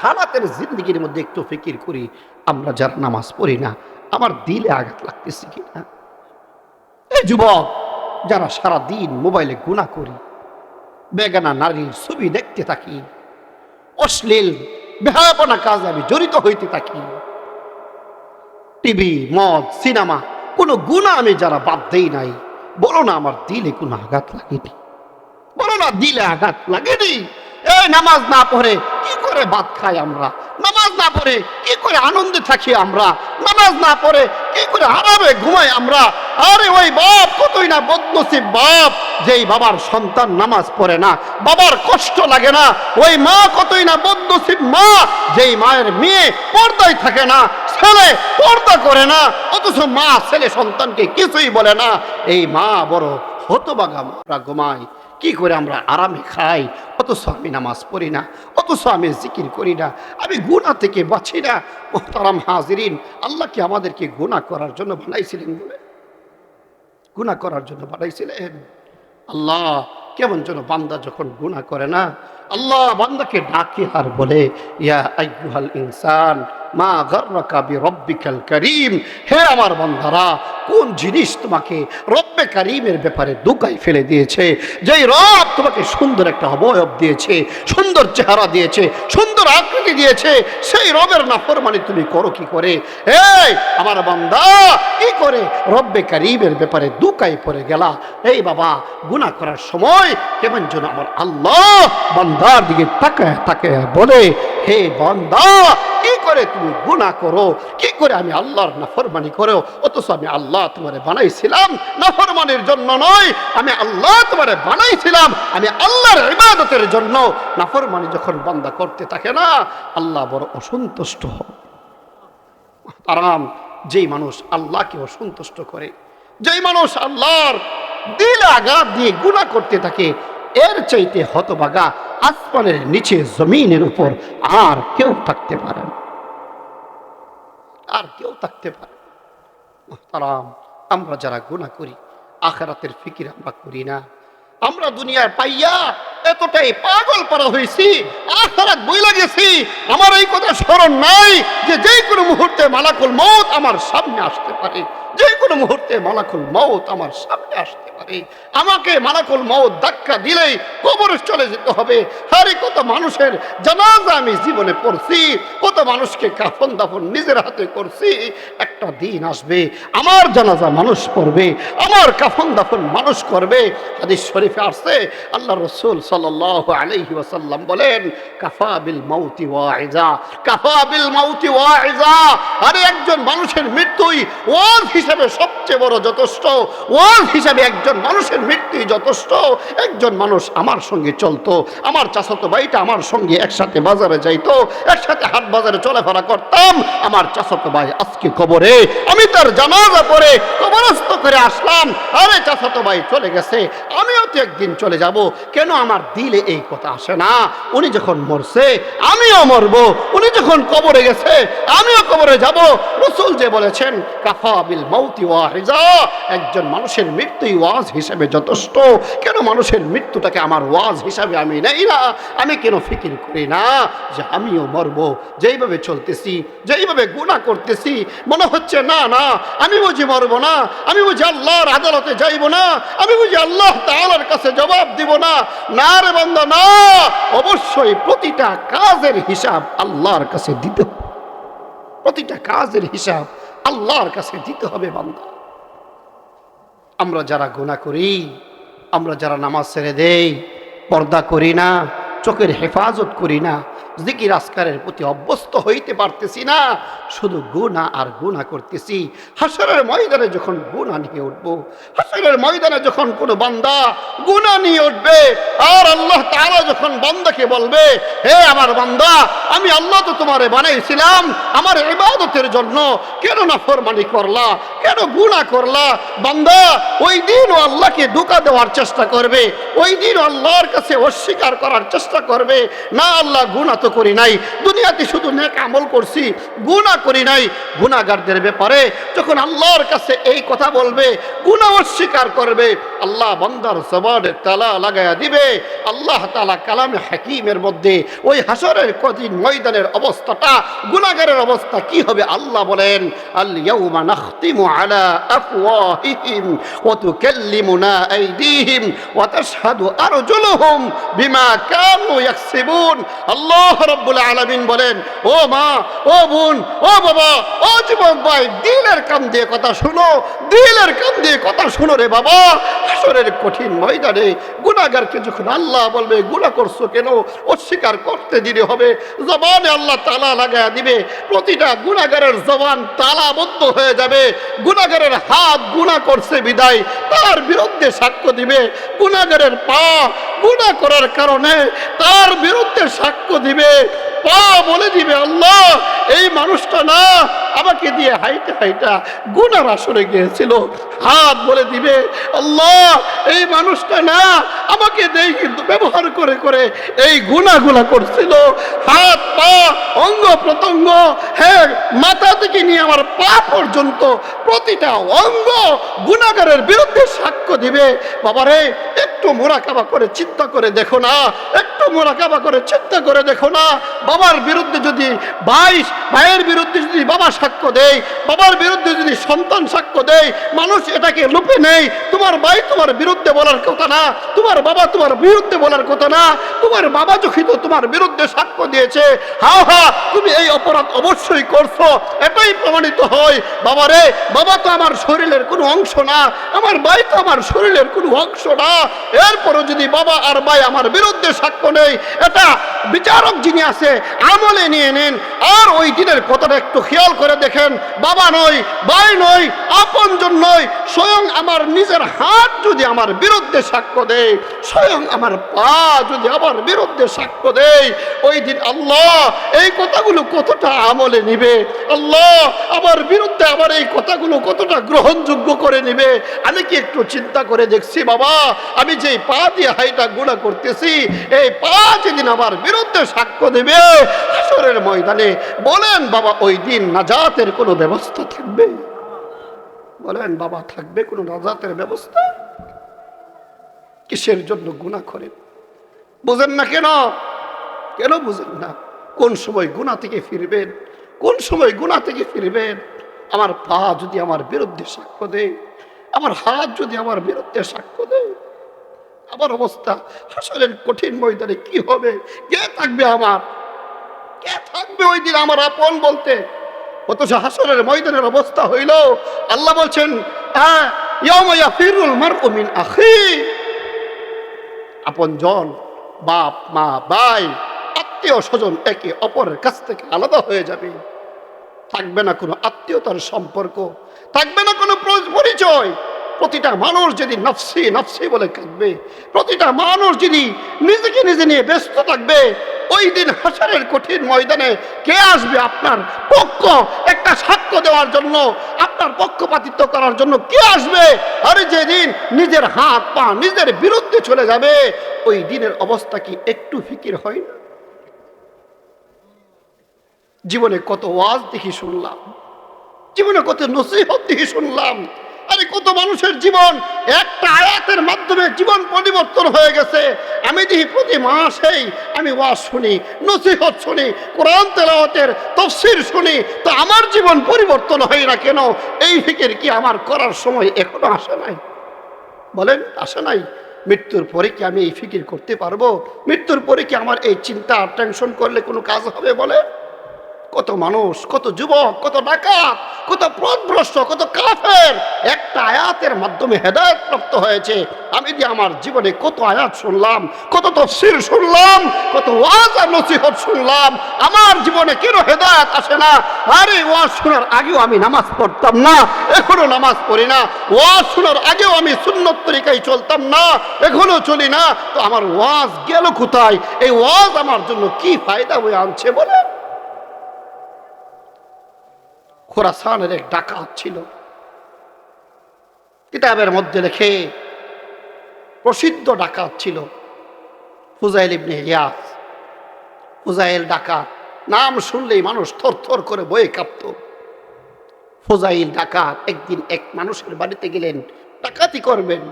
হালাতের জিন্দগির মধ্যে একটু ফিকির করি, আমরা যারা নামাজ পড়ি না আমার দিলে আঘাত লাগতেছে কিনা। এই যুবক যারা সারা দিন মোবাইলে গুনাহ করি, বেগানা নারীর ছবি দেখতে থাকি, অশ্লীল বেহায়াপনা কাজে আমি জড়িত হইতে থাকি, টিভি মদ সিনেমা কোনো গুনাহ আমি যারা বাদ দেই নাই, বলো না আমার দিলে কোনো আঘাত লাগেনি, বলো না দিলে আঘাত লাগেনি। এই নামাজ না পড়ে কি করে ভাত খাই আমরা, নামাজ না পড়ে কি করে আনন্দে থাকি আমরা, নামাজ না পড়ে কি করে আরামে ঘুমাই আমরা। আরে ওই বাপ কতই না বদনসিব বাপ, যেই বাবার সন্তান নামাজ পড়ে না, বাবার কষ্ট লাগে না। ওই মা কতই না বদনসিব মা, যেই মায়ের মেয়ে পর্দায় থাকে না, ছেলে পর্দা করে না, অথচ মা ছেলে সন্তানকে কিছুই বলে না। এই মা বড় হতবাগা আমরা ঘুমাই, কি করে আমরা আরামে খাই, অথচ আমি নামাজ পড়ি না, অথচ আমি জিকির করি না, আমি গুনাহ থেকে বাঁচি না। মুহতারাম হাজিরিন, আল্লাহ কি আমাদেরকে গুনাহ করার জন্য বানাইছিলেন? বলে গুনাহ করার জন্য বানাইছিলেন? আল্লাহ কেমন যেন বান্দা যখন গুনাহ করে না, আল্লাহ বান্দাকে ডাকে আর বলে, ইয়া আইয়ুহাল ইনসান মা গাররাকা বিরব্বিকাল কারীম, হে আমার বান্দারা, কোন জিনিস তোমাকে রব্বে কারীমের ব্যাপারে ধোঁকায় ফেলে দিয়েছে? যেই রব তোমাকে সুন্দর একটা অবয়ব দিয়েছে, সুন্দর চেহারা দিয়েছে, সুন্দর আকৃতি দিয়েছে, সেই রবের নাফরমানি তুমি করো কি করে? এই আমার বান্দা, কি করে রব্বে কারীমের ব্যাপারে ধোঁকায় পড়ে গেলা? এই বাবা, গুনাহ করার সময় কেমন যেন আমার আল্লাহ বান্দার দিকে তাকায় তাকায় বলে, হে বান্দা, কি করে তুমি গুনাহ করো, কি করে আমি আল্লাহর নাফরমানি করো? অথচ আমি আল্লাহ তোমারে বানাইছিলাম নাফরমানির জন্য নয়, আমি আল্লাহ তোমারে বানাইছিলাম আমি আল্লাহর ইবাদতের জন্য। নাফরমানি যখন বান্দা করতে থাকে না, আল্লাহ বড় অসন্তুষ্ট হয়। আরাম, যেই মানুষ আল্লাহকে অসন্তুষ্ট করে, যেই মানুষ আল্লাহর দিলে আঘাত দিয়ে গুনাহ করতে থাকে, এর চাইতে হতভাগা আসমানের নিচে জমিনের উপর আর কেউ থাকতে পারে না, আর কেউ থাকতে পারে। মুহতারাম, আমরা যারা গুনাহ করি, আখিরাতের ফিকির আমরা করি না। আমরা দুনিয়ায় পাইয়া এতটাই পাগল পারা হয়েছি, আখিরাত বইলা গেছি। আমার এই কথা স্মরণ নাই যে যে কোনো মুহূর্তে মালাকুল মউত আমার সামনে আসতে পারে, যে কোনো মুহূর্তে মালাকুল মউত আমার সামনে আসতে পারে। আমাকে মালাকুল মউত ধাক্কা দিলেই কবরে চলে যেতে হবে। আরে কত মানুষের জানাজা আমি জীবনে পড়ছি, কত মানুষকে কাফন দাফন নিজের হাতে করছি। একটা দিন আসবে আমার জানাজা মানুষ পড়বে, আমার কাফন দাফন মানুষ করবে। হাদিস শরীফে আসছে, আল্লাহ রাসূল সাল্লাল্লাহু আলাইহি ওয়াসাল্লাম বলেন, কাফা বিল মাউতি ওয়াইজা, কাফা বিল মাউতি ওয়াইজা। আরে একজন মানুষের মৃত্যুই ওয়াজ হিসেবে সবচেয়ে বড় যথেষ্ট। ওয়াজ হিসেবে একজন মানুষের মৃত্যুই যথেষ্ট। একজন মানুষ আমার সঙ্গে চলতো, আমার চাচাতো ভাইটা আমার সঙ্গে একসাথে বাজারে যাইতো, একসাথে হাট বাজারে চলাফেরা করতাম। আমার চাচাতো ভাই আজকে কবরে, আমি তার জানাজা পড়ে কবরস্থ করে আসলাম। আরে চাচাতো ভাই চলে গেছে, আমিও তো একদিন চলে যাব। কেন আমার দিলে এই কথা আসে না? উনি যখন মরছে আমিও মরব, উনি যখন কবরে গেছে আমিও কবরে যাব। রাসূল যে বলেছেন, কাফা বিল মাউতি ওয়াইজা, একজন মানুষের মৃত্যুই ওয়াজ হিসেবে যথেষ্ট। কেন মানুষের মৃত্যুটাকে আমার ওয়াজ হিসাবে আমি নেই না? আমি কেন ফিকির করি না যে আমিও মরব? যেইভাবে চলতেছি, যেইভাবে গুনাহ করতেছি, মনে হচ্ছে না না আমি বুঝি মরব না, আমি বুঝি আল্লাহর আদালতে যাইব না, আমি বুঝি আল্লাহ তাআলার কাছে জবাব দিব না। না রে বান্দা, না, অবশ্যই প্রতিটা কাজের হিসাব আল্লাহর কাছে দিতে হবে। প্রতিটা কাজের হিসাব আল্লাহর কাছে দিতে হবে বান্দা। আমরা যারা গুনাহ করি, আমরা যারা নামাজ ছেড়ে দেই, পর্দা করি না, চোখের হেফাজত করি না, জিকির আজকারের প্রতি অভ্যস্ত হইতে পারতেছি না, শুধু গুনাহ আর গুনাহ করতেছি। হাসরের ময়দানে যখন গুনাহ নিয়ে উঠবো, হাসরের ময়দানে যখন কোনো বান্দা গুনাহ নিয়ে উঠবে, আর আল্লাহ তাআলা যখন বান্দাকে বলবে, হে আমার বান্দা, আমি আল্লাহ তো তোমারে বানাইছিলাম আমার ইবাদতের জন্য, কেন নাফরমানি করলা, কেন গুনাহ করলা? বান্দা ওই দিন ও আল্লাহকে ধোঁকা দেওয়ার চেষ্টা করবে, ওই দিন আল্লাহর কাছে অস্বীকার করার চেষ্টা করবে, না আল্লাহ গুনাহ তো করি নাই, দুনিয়াতে শুধু নেক আমল করছি, গুনাহ করি নাই। গুনাহগারদের ব্যাপারে যখন আল্লাহর কাছে এই কথা বলবে, গুনাহ অস্বীকার করবে, আল্লাহ বান্দার জবানে তালা লাগায়া দিবে। আল্লাহ তাআলা কালামে হাকিমের মধ্যে ওই হাসরের কঠিন ময়দানের অবস্থাটা, গুনাহগারের অবস্থা কি হবে আল্লাহ বলেন, আল ইয়াউমা নাখতিমু আলা আফওয়াহিহিম ওয়া তুকাল্লিমুনা আইদিহিম ওয়া তাশহাদু আরজুলুহুম বিমা কানু ইয়াকসিবুন। আল্লাহ রাব্বুল আলামিন বলেন, ও মা, ও বোন, ও বাবা, ও যুবক ভাই, দিলের কান দিয়ে কথা শুনো, দিলের কান দিয়ে কথা শুনো রে বাবা। হাসরের কঠিন ময়দানে গুনাহগারকে যখন আল্লাহ বলবে, গুনাহ করছো কেন, অস্বীকার করতে দিতে হবে, জবানে আল্লাহ তালা লাগায়া দিবে। প্রতিটা গুনাহগারের জবান তালাবদ্ধ হয়ে যাবে। গুনাহগারের হাত গুনাহ করছে বিদায় তার বিরুদ্ধে সাক্ষ্য দিবে, গুনাহগারের পা গুনাহ করার কারণে তার বিরুদ্ধে সাক্ষ্য দিবে। পা বলে দিবে, আল্লাহ এই মানুষটা না আমাকে দিয়ে হাইটা হাইটা গুনার আসরে গিয়েছিল, হাত বলে দিবে আল্লাহ এই মানুষটা না আমাকে দেই কিন্তু ব্যবহার করে করে এই গুনাহগুলা করছিল, হাত পা অঙ্গ প্রত্যঙ্গ, হ্যাঁ মাথা থেকে নিয়ে আমার পা পর্যন্ত প্রতিটা অঙ্গ গুনাহগারের বিরুদ্ধে সাক্ষ্য দিবে। বাবারে একটু মুরাকাবা করে চিন্তা করে দেখো না, একটু মুরাকাবা করে চিন্তা করে দেখো না, বাবার বিরুদ্ধে যদি ভাইয়ের বিরুদ্ধে যদি বাবা সাক্ষ্য দেয়, বাবার বিরুদ্ধে যদি সন্তান সাক্ষ্য দেয়, মানুষ এটাকে লুপে নেই। তোমার ভাই তোমার বিরুদ্ধে বলার কথা না, তোমার বাবা তোমার বিরুদ্ধে বলার কথা না, তোমার বাবা যখন তোমার বিরুদ্ধে সাক্ষ্য দিয়েছে, হা তুমি এই অপরাধ অবশ্যই করছো, এটাই প্রমাণিত হয়। বাবারে বাবা তো আমার শরীরের কোনো অংশ না, আমার ভাই তো আমার শরীরের কোনো অংশ না, এরপরও যদি বাবা আর ভাই আমার বিরুদ্ধে সাক্ষ্য নেই, এটা বিচারক যিনি আছে আমলে নিয়ে নেন। আর ওই দিনের কথাটা একটু খেয়াল করে দেখেন, বাবা নয়, ভাই নয়, আপনজন নয়, স্বয়ং আমার নিজের হাত যদি আমার বিরুদ্ধে সাক্ষ্য দেয়, স্বয়ং আমার পা যদি আমার বিরুদ্ধে সাক্ষ্য দেয়, ওই দিন আল্লাহ এই কথাগুলো কতটা আমলে নিবে, আল্লাহ আমার বিরুদ্ধে আমার এই কথাগুলো কতটা গ্রহণযোগ্য করে নিবে। আমি কি একটু চিন্তা করে দেখছি বাবা, আমি যে পা দিয়ে হাইটা গুনাহ করতেছি, এই পা যেদিন আমার বিরুদ্ধে সাক্ষ্য দেবে হাসরের ময়দানে, বলেন বাবা ওই দিন নাজাতের কোনো ব্যবস্থা থাকবে? বলেন বাবা থাকবে কোনো নাজাতের ব্যবস্থা? কিসের জন্য গুনাহ করেন? বুঝেন না কেন? কেন বুঝেন না? কোন সময় গুনাহ থেকে ফিরবেন, কোন সময় গুনাহ থেকে ফিরবেন? আমার পা যদি আমার বিরুদ্ধে সাক্ষ্য দেয়, আমার হাত যদি আমার বিরুদ্ধে সাক্ষ্য দেয়, আমার অবস্থা হাসরের কঠিন ময়দানে কি হবে? কে থাকবে আমার? কে থাকবে ওই দিন আমার আপন বলতে? অথচ হাসরের ময়দানের অবস্থা হইল, আল্লাহ বলছেন ইয়াউমা ইয়াফিরুল মারউ মিন আখি, আপনজন বাপ মা ভাই আত্মীয় স্বজন একে অপরের কাছ থেকে আলাদা হয়ে যাবে। থাকবে না কোনো আত্মীয়তার সম্পর্ক, থাকবে না কোনো পরিচয়। প্রতিটা মানুষ যদি নফসি নফসি বলে কাঁদবে, প্রতিটা মানুষ যদি নিজেকে নিজে নিয়ে ব্যস্ত থাকবে, ওই দিন হাসরের কঠিন ময়দানে কে আসবে আপনার পক্ষ একটা সাক্ষ্য দেওয়ার জন্য, আপনার পক্ষপাতিত্ব করার জন্য কে আসবে? আরে যেদিন নিজের হাত পা নিজের বিরুদ্ধে চলে যাবে, ওই দিনের অবস্থা কি একটু ফিকির হয় না? জীবনে কত ওয়াজ দেখি শুনলাম, জীবনে কত নসিহত দেখি শুনলাম, আরে কত মানুষের জীবন একটা আয়াতের মাধ্যমে জীবন পরিবর্তন হয়ে গেছে। আমি দেখি প্রতি মাসেই আমি ওয়াজ শুনি, নসিহত শুনি, কোরআন তেলাওয়াতের তাফসীর শুনি, তো আমার জীবন পরিবর্তন হয় না কেন? এই ফিকির কি আমার করার সময় এখনো আসে নাই? বলেন আসে নাই? মৃত্যুর পরে কি আমি এই ফিকির করতে পারবো? মৃত্যুর পরে কি আমার এই চিন্তা টেনশন করলে কোনো কাজ হবে? বলে কত মানুষ, কত যুবক, কত ডাকাত, কত পথভ্রষ্ট, কত কাফের একটা আয়াতের মাধ্যমে হেদায়েত প্রাপ্ত হয়েছে। আমি যে আমার জীবনে কত আয়াত শুনলাম, কত তাফসীর শুনলাম, কত ওয়াজ আর নসিহত শুনলাম, আমার জীবনে কেন হেদায়েত আসে না? আরে ওয়াজ শোনার আগেও আমি নামাজ পড়তাম না, এখনো নামাজ পড়ি না। ওয়াজ শোনার আগেও আমি সুন্নত তরিকায় চলতাম না, এখনো চলি না। তো আমার ওয়াজ গেল কোথায়? এই ওয়াজ আমার জন্য কি ফায়দা বয়ে আনছে? বলে খোরাসানের এক ডাকাত ছিল, কিতাবের মধ্যে লেখে প্রসিদ্ধ ডাকাত ছিল ফুজাইল ইবনে ইয়াস। ফুজাইল ডাকাত, নাম শুনলেই মানুষ থরথর করে বয়ে কাঁপত। ফুজাইল ডাকাত একদিন এক মানুষের বাড়িতে গেলেন, ডাকাতি করবেন।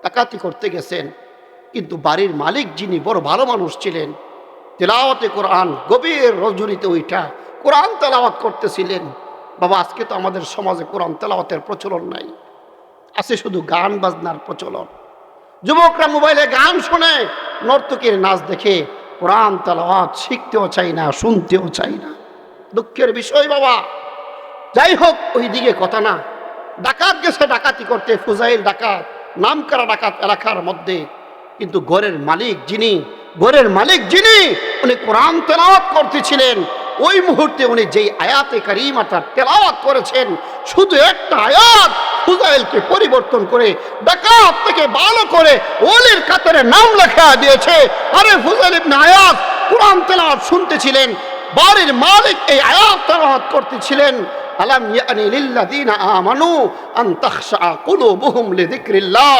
ডাকাতি করতে গেছেন, কিন্তু বাড়ির মালিক যিনি বড় ভালো মানুষ ছিলেন, তেলাওয়াতে কোরআন গভীর রজনীতে ওইটা কোরআন তেলাওয়াত করতেছিলেন। বাবা আজকে তো আমাদের সমাজে কোরআন তেলাওয়াতের প্রচলন নাই, আছে শুধু গান বাজনার প্রচলন। যুবকরা মোবাইলে গান শুনে, নর্তকীর নাচ দেখে কোরআন তেলাওয়াত শিখতেও চাই না, শুনতেও চাই না। দুঃখের বিষয় বাবা। যাই হোক, ওই দিকে কথা না। ডাকাত গেছে ডাকাতি করতে, ফুজাইল ডাকাত, নামকরা ডাকাত এলাকার মধ্যে। কিন্তু ঘরের মালিক যিনি উনি কোরআন তেলাওয়াত করতেছিলেন, ওই মুহূর্তে উনি যেই আয়াতে কারিমাটা তেলাওয়াত করেছেন, শুধু একটা আয়াত ফুজাইলকে পরিবর্তন করে ডাকাত থেকে ভালো করে ওলির কাতারে নাম লেখা দিয়েছে। আরে ফুজাইল ইবনে আয়াস কোরআন তেলাওয়াত শুনতেছিলেন, বাড়ির মালিক এই আয়াত তেলাওয়াত করতেছিলেন, আলাম ইয়ানি লিল্লাযিনা আমানু আন তাখশা কুলুবুহুম লিযিকরিল্লাহ।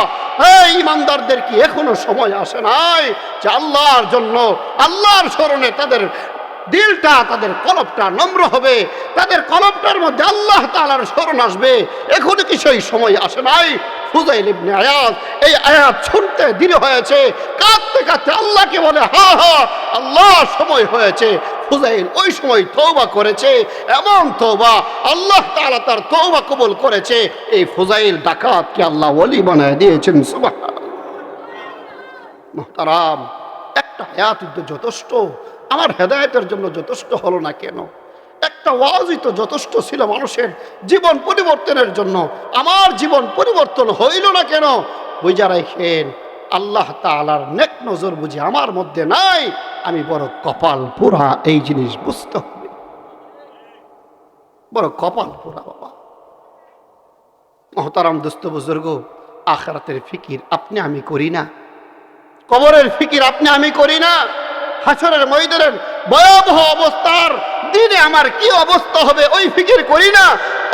এই ঈমানদারদের কি এখনো সময় আসে নাই যে আল্লাহর জন্য, আল্লাহর স্মরণে তাদের দিলটা, তাদের কলবটা নম্র হবে, তাদের কলবটার মধ্যে আল্লাহ তাআলার স্মরণ আসবে? এখনো কি সেই সময় আসে নাই? ফুযাইল ইবনে আয়াজ এই আয়াত শুনতে দেরি হয়েছে, কাঁদতে কাঁদতে আল্লাহকে বলে, হা হা আল্লাহ সময় হয়েছে। ফুযাইল ওই সময় তওবা করেছে, এমন তওবা আল্লাহ তাআলা তার তওবা কবুল করেছে। এই ফুযাইল ডাকাতকে আল্লাহ ওলি বানায় দিয়েছেন। সুবহানাল্লাহ। মুহতারাম, একটা আয়াত তো যথেষ্ট, আমার হেদায়েতের জন্য যথেষ্ট হলো না কেন? একটা ওয়াজই তো যথেষ্ট ছিল মানুষের জীবন পরিবর্তনের জন্য, আমার জীবন পরিবর্তন হইল না কেন? বুঝা রাখেন, আল্লাহ তাআলার নেক নজর বুঝি আমার মধ্যে নাই, আমি বড় কপাল পোড়া, এই জিনিস বুঝতে হবে। বড় কপাল পোড়া বাবা। মুহতারাম দোস্ত বুজুর্গ, আখিরাতের ফিকির আপনি আমি করি না, কবরের ফিকির আপনি আমি করি না, হাসরের ময়দানের ভয়াবহ অবস্থার দিনে আমার কি অবস্থা হবে ওই ফিকির করি না।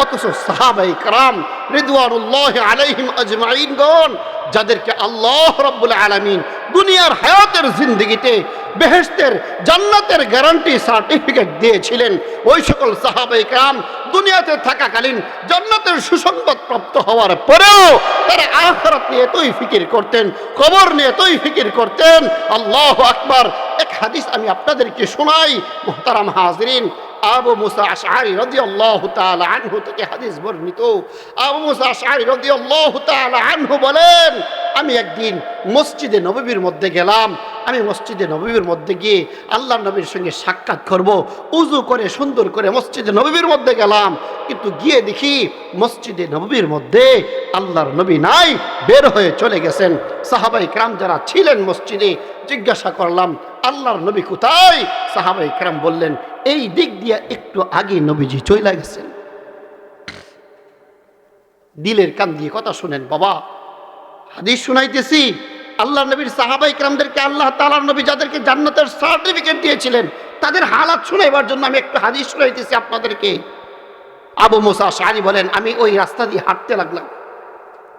অথচ সাহাবায়ে কেরাম রিদওয়ানুল্লাহি আলাইহিম আজমাইন গণ, যাদেরকে আল্লাহ রাব্বুল আলামিন দুনিয়ার হায়াতের জিন্দেগিতে বেহেশতের জান্নাতের গ্যারান্টি সার্টিফিকেট দিয়েছিলেন, ওই সকল সাহাবায়ে কেরাম দুনিয়াতে থাকাকালীন জান্নাতের সুসংবাদ প্রাপ্ত হওয়ার পরেও তারা আখিরাত নিয়ে এতই ফিকির করতেন, কবর নিয়ে এতই ফিকির করতেন। আল্লাহু আকবার। এক হাদিস আমি আপনাদেরকে শোনাই মুহতারাম হাজিরিন। আবু মুসা আশআরী রাদিয়াল্লাহু তাআলা আনহু থেকে হাদিস বর্ণিত। আবু মুসা আশআরী রাদিয়াল্লাহু তাআলা আনহু বলেন, আমি একদিন মসজিদে নববীর মধ্যে গেলাম। আমি মসজিদে নববীর মধ্যে গিয়ে আল্লাহর নবীর সঙ্গে সাক্ষাৎ করব, উযু করে সুন্দর করে মসজিদে নববীর মধ্যে গেলাম, কিন্তু গিয়ে দেখি মসজিদে নববীর মধ্যে আল্লাহর নবী নাই, বের হয়ে চলে গেছেন। সাহাবায়ে কেরাম যারা ছিলেন মসজিদে জিজ্ঞাসা করলাম, আল্লাহর নবী কোথায়? সাহাবায়ে কেরাম বললেন, এই দিক দিয়ে একটু আগে নবীজি চলে গেছেন। দিলের কান দিয়ে কথা শুনেন বাবা, হাদিস শুনাইতেছি। আল্লাহ নবীর সাহাবায়ে কেরামদেরকে আল্লাহ তাআলার নবী যাদেরকে জান্নাতের সার্টিফিকেট দিয়েছিলেন তাদের হালাত শুনাইবার জন্য আমি একটু হাদিস শুনাইতেছি আপনাদেরকে। আবু মুসা আশআরী বলেন, আমি ওই রাস্তা দিয়ে হাঁটতে লাগলাম,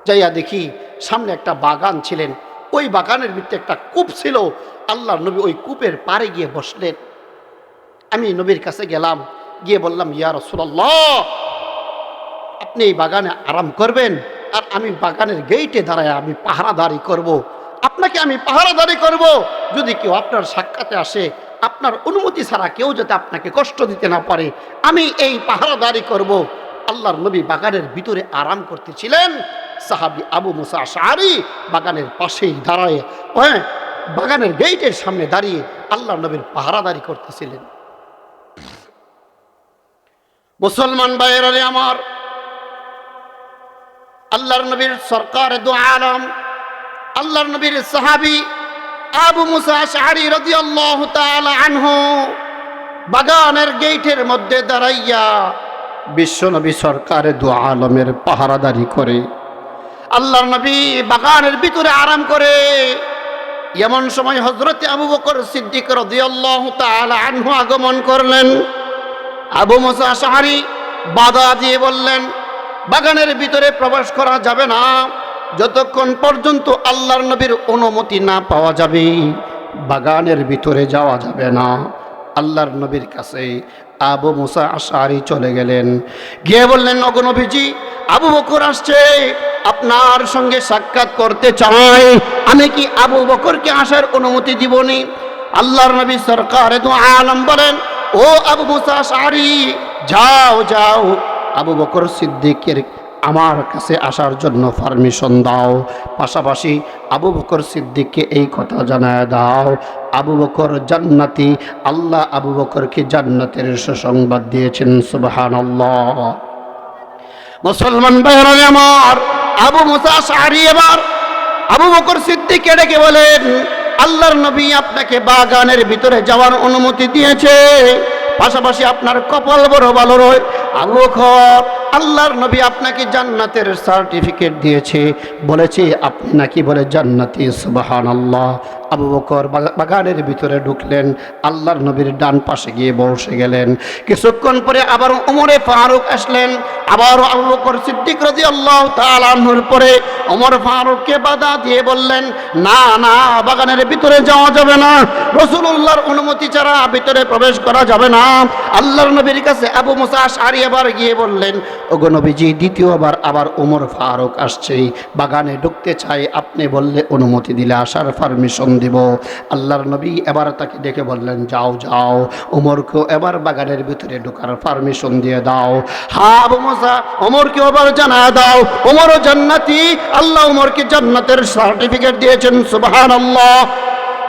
যাইয়া দেখি সামনে একটা বাগান ছিলেন, ওই বাগানের ভিতরে একটা কূপ ছিল। আল্লাহর নবী ওই কূপের পাড়ে গিয়ে বসলেন। আমি নবীর কাছে গেলাম, গিয়ে বললাম, ইয়া রাসূলুল্লাহ, আপনি এই বাগানে আরাম করবেন আর আমি বাগানের গেইটে দাঁড়ায় আমি পাহারাদারি করব। আপনাকে আমি পাহারাদারি করব, যদি কেউ আপনার সাক্ষাতে আসে আপনার অনুমতি ছাড়া কেউ যাতে আপনাকে কষ্ট দিতে না পারে, আমি এই পাহারাদারি করব। আল্লাহর নবী বাগানের ভিতরে আরাম করতেছিলেন। সাহাবী আবু মুসা আশআরী বাগানের পাশেই দাঁড়ায়, বাগানের গেইটের সামনে দাঁড়িয়ে আল্লাহর নবীর পাহারাদারি করতেছিলেন। মুসলমান ভাইয়েরা আমার, আল্লাহর নবীর সরকার দু আলম, আল্লাহর নবীর সাহাবী আবু মুসা আশআরী রাদিয়াল্লাহু তাআলা আনহু বাগানের গেইটের মধ্যে দাঁড়াইয়া বিশ্বনবী সরকার দু আলমের পাহারাদারি করে। আল্লাহর নবী বাগানের ভিতরে আরাম করে। এমন সময় হযরতে আবু বকর সিদ্দিক রাদিয়াল্লাহু তাআলা আনহু আগমন করলেন। আবু মুসা আশআরী বাধা দিয়ে বললেন, বাগানের ভিতরে প্রবেশ করা যাবে না, যতক্ষণ পর্যন্ত আল্লাহর নবীর অনুমতি না পাওয়া যাবে বাগানের ভিতরে যাওয়া যাবে না। আল্লাহর নবীর কাছে আবু মুসা আশআরী চলে গেলেন, গিয়ে বললেন, ওগো নবীজি, আবু বকর আসছে, আপনার সঙ্গে সাক্ষাৎ করতে চাই, আমি কি আবু বকরকে আসার অনুমতি দিবনি? আল্লাহর নবী সরকার দু আলম বলেন, ও আবু মুসা আশআরী, যাও যাও, আবু বকর সিদ্দিকের আমার কাছে আসার জন্য পারমিশন দাও, পাশাপাশি আবু বকর সিদ্দিককে এই কথা জানায় দাও, আবু বকর জান্নাতি, আল্লাহ আবু বকরকে জান্নাতের সুসংবাদ দিয়েছেন। সুবহানাল্লাহ। মুসলমান ভাইরা আমার, আবু মুসা আশআরী এবার আবু বকর সিদ্দিককে ডেকে বলেন, আল্লাহর নবী আপনাকে বাগানের ভিতরে যাওয়ার অনুমতি দিয়েছে, পাশাপাশি আপনার কপাল বড় ভালো রয় আবু বকর, আল্লাহর নবী আপনাকে জান্নাতের সার্টিফিকেট দিয়েছে, বলেছে আপনি নাকি বলে জান্নাতি। সুবহানাল্লাহ। আবু বকর বাগানের ভিতরে ঢুকলেন, আল্লাহর নবীর ডান পাশে গিয়ে বসে গেলেন। কিছুক্ষণ পরে আবার ওমরে ফারুক আসলেন, আবার আবু বকর সিদ্দিক রাদিয়াল্লাহু তাআলা আনহুর পরে ওমর ফারুককে বাধা দিয়ে বললেন, না না, বাগানের ভিতরে যাওয়া যাবে না, রাসূলুল্লাহর অনুমতি ছাড়া ভিতরে প্রবেশ করা যাবে না। আল্লাহর নবীর কাছে আবু মুসা আশআরী আবার গিয়ে বললেন, ওগো নবীজি, দ্বিতীয়বার আবার ওমর ফারুক আসছে, বাগানে ঢুকতে চাই, আপনি বললে অনুমতি দিলে আসার পারমিশন দিব। আল্লাহর নবী এবার তাকে ডেকে বললেন, যাও যাও, ওমরকেও এবার বাগানের ভিতরে ঢোকার পারমিশন দিয়ে দাও। হ্যাঁ আবু মুসা, ওমরকে এবার জানা দাও, ওমরও জান্নাতি, আল্লাহ ওমরকে জান্নাতের সার্টিফিকেট দিয়েছেন। সুবহানাল্লাহ।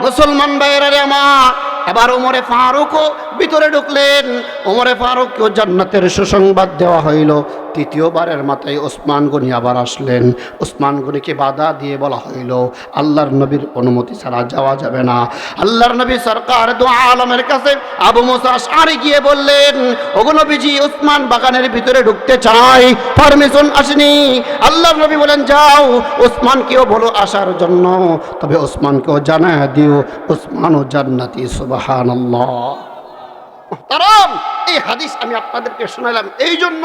মুসলমান ভাইয়েরা আমার, এবার ওমরে ফারুকও ভিতরে ঢুকলেন, ওমরে ফারুককেও জান্নাতের সুসংবাদ দেওয়া হইল। তৃতীয়বারের মাথায় ওসমান গনি আবার আসলেন, ওসমান গনিকে বাধা দিয়ে বলা হইল, আল্লাহর নবীর অনুমতি ছাড়া যাওয়া যাবে না। আল্লাহর নবী সরকার দু আলমের কাছে আবু মুসা আশআরী গিয়ে বললেন, ওগো নবীজি, ওসমান বাগানের ভিতরে ঢুকতে চাই, পারমিশন আসেনি। আল্লাহর নবী বলেন, যাও, ওসমানকেও বলো আসার জন্য, তবে ওসমানকেও জানায় দিও ওসমানও জান্নাতি। সুবহানাল্লাহ। মুহতারাম, এই হাদিস আমি আপনাদেরকে শোনালাম এই জন্য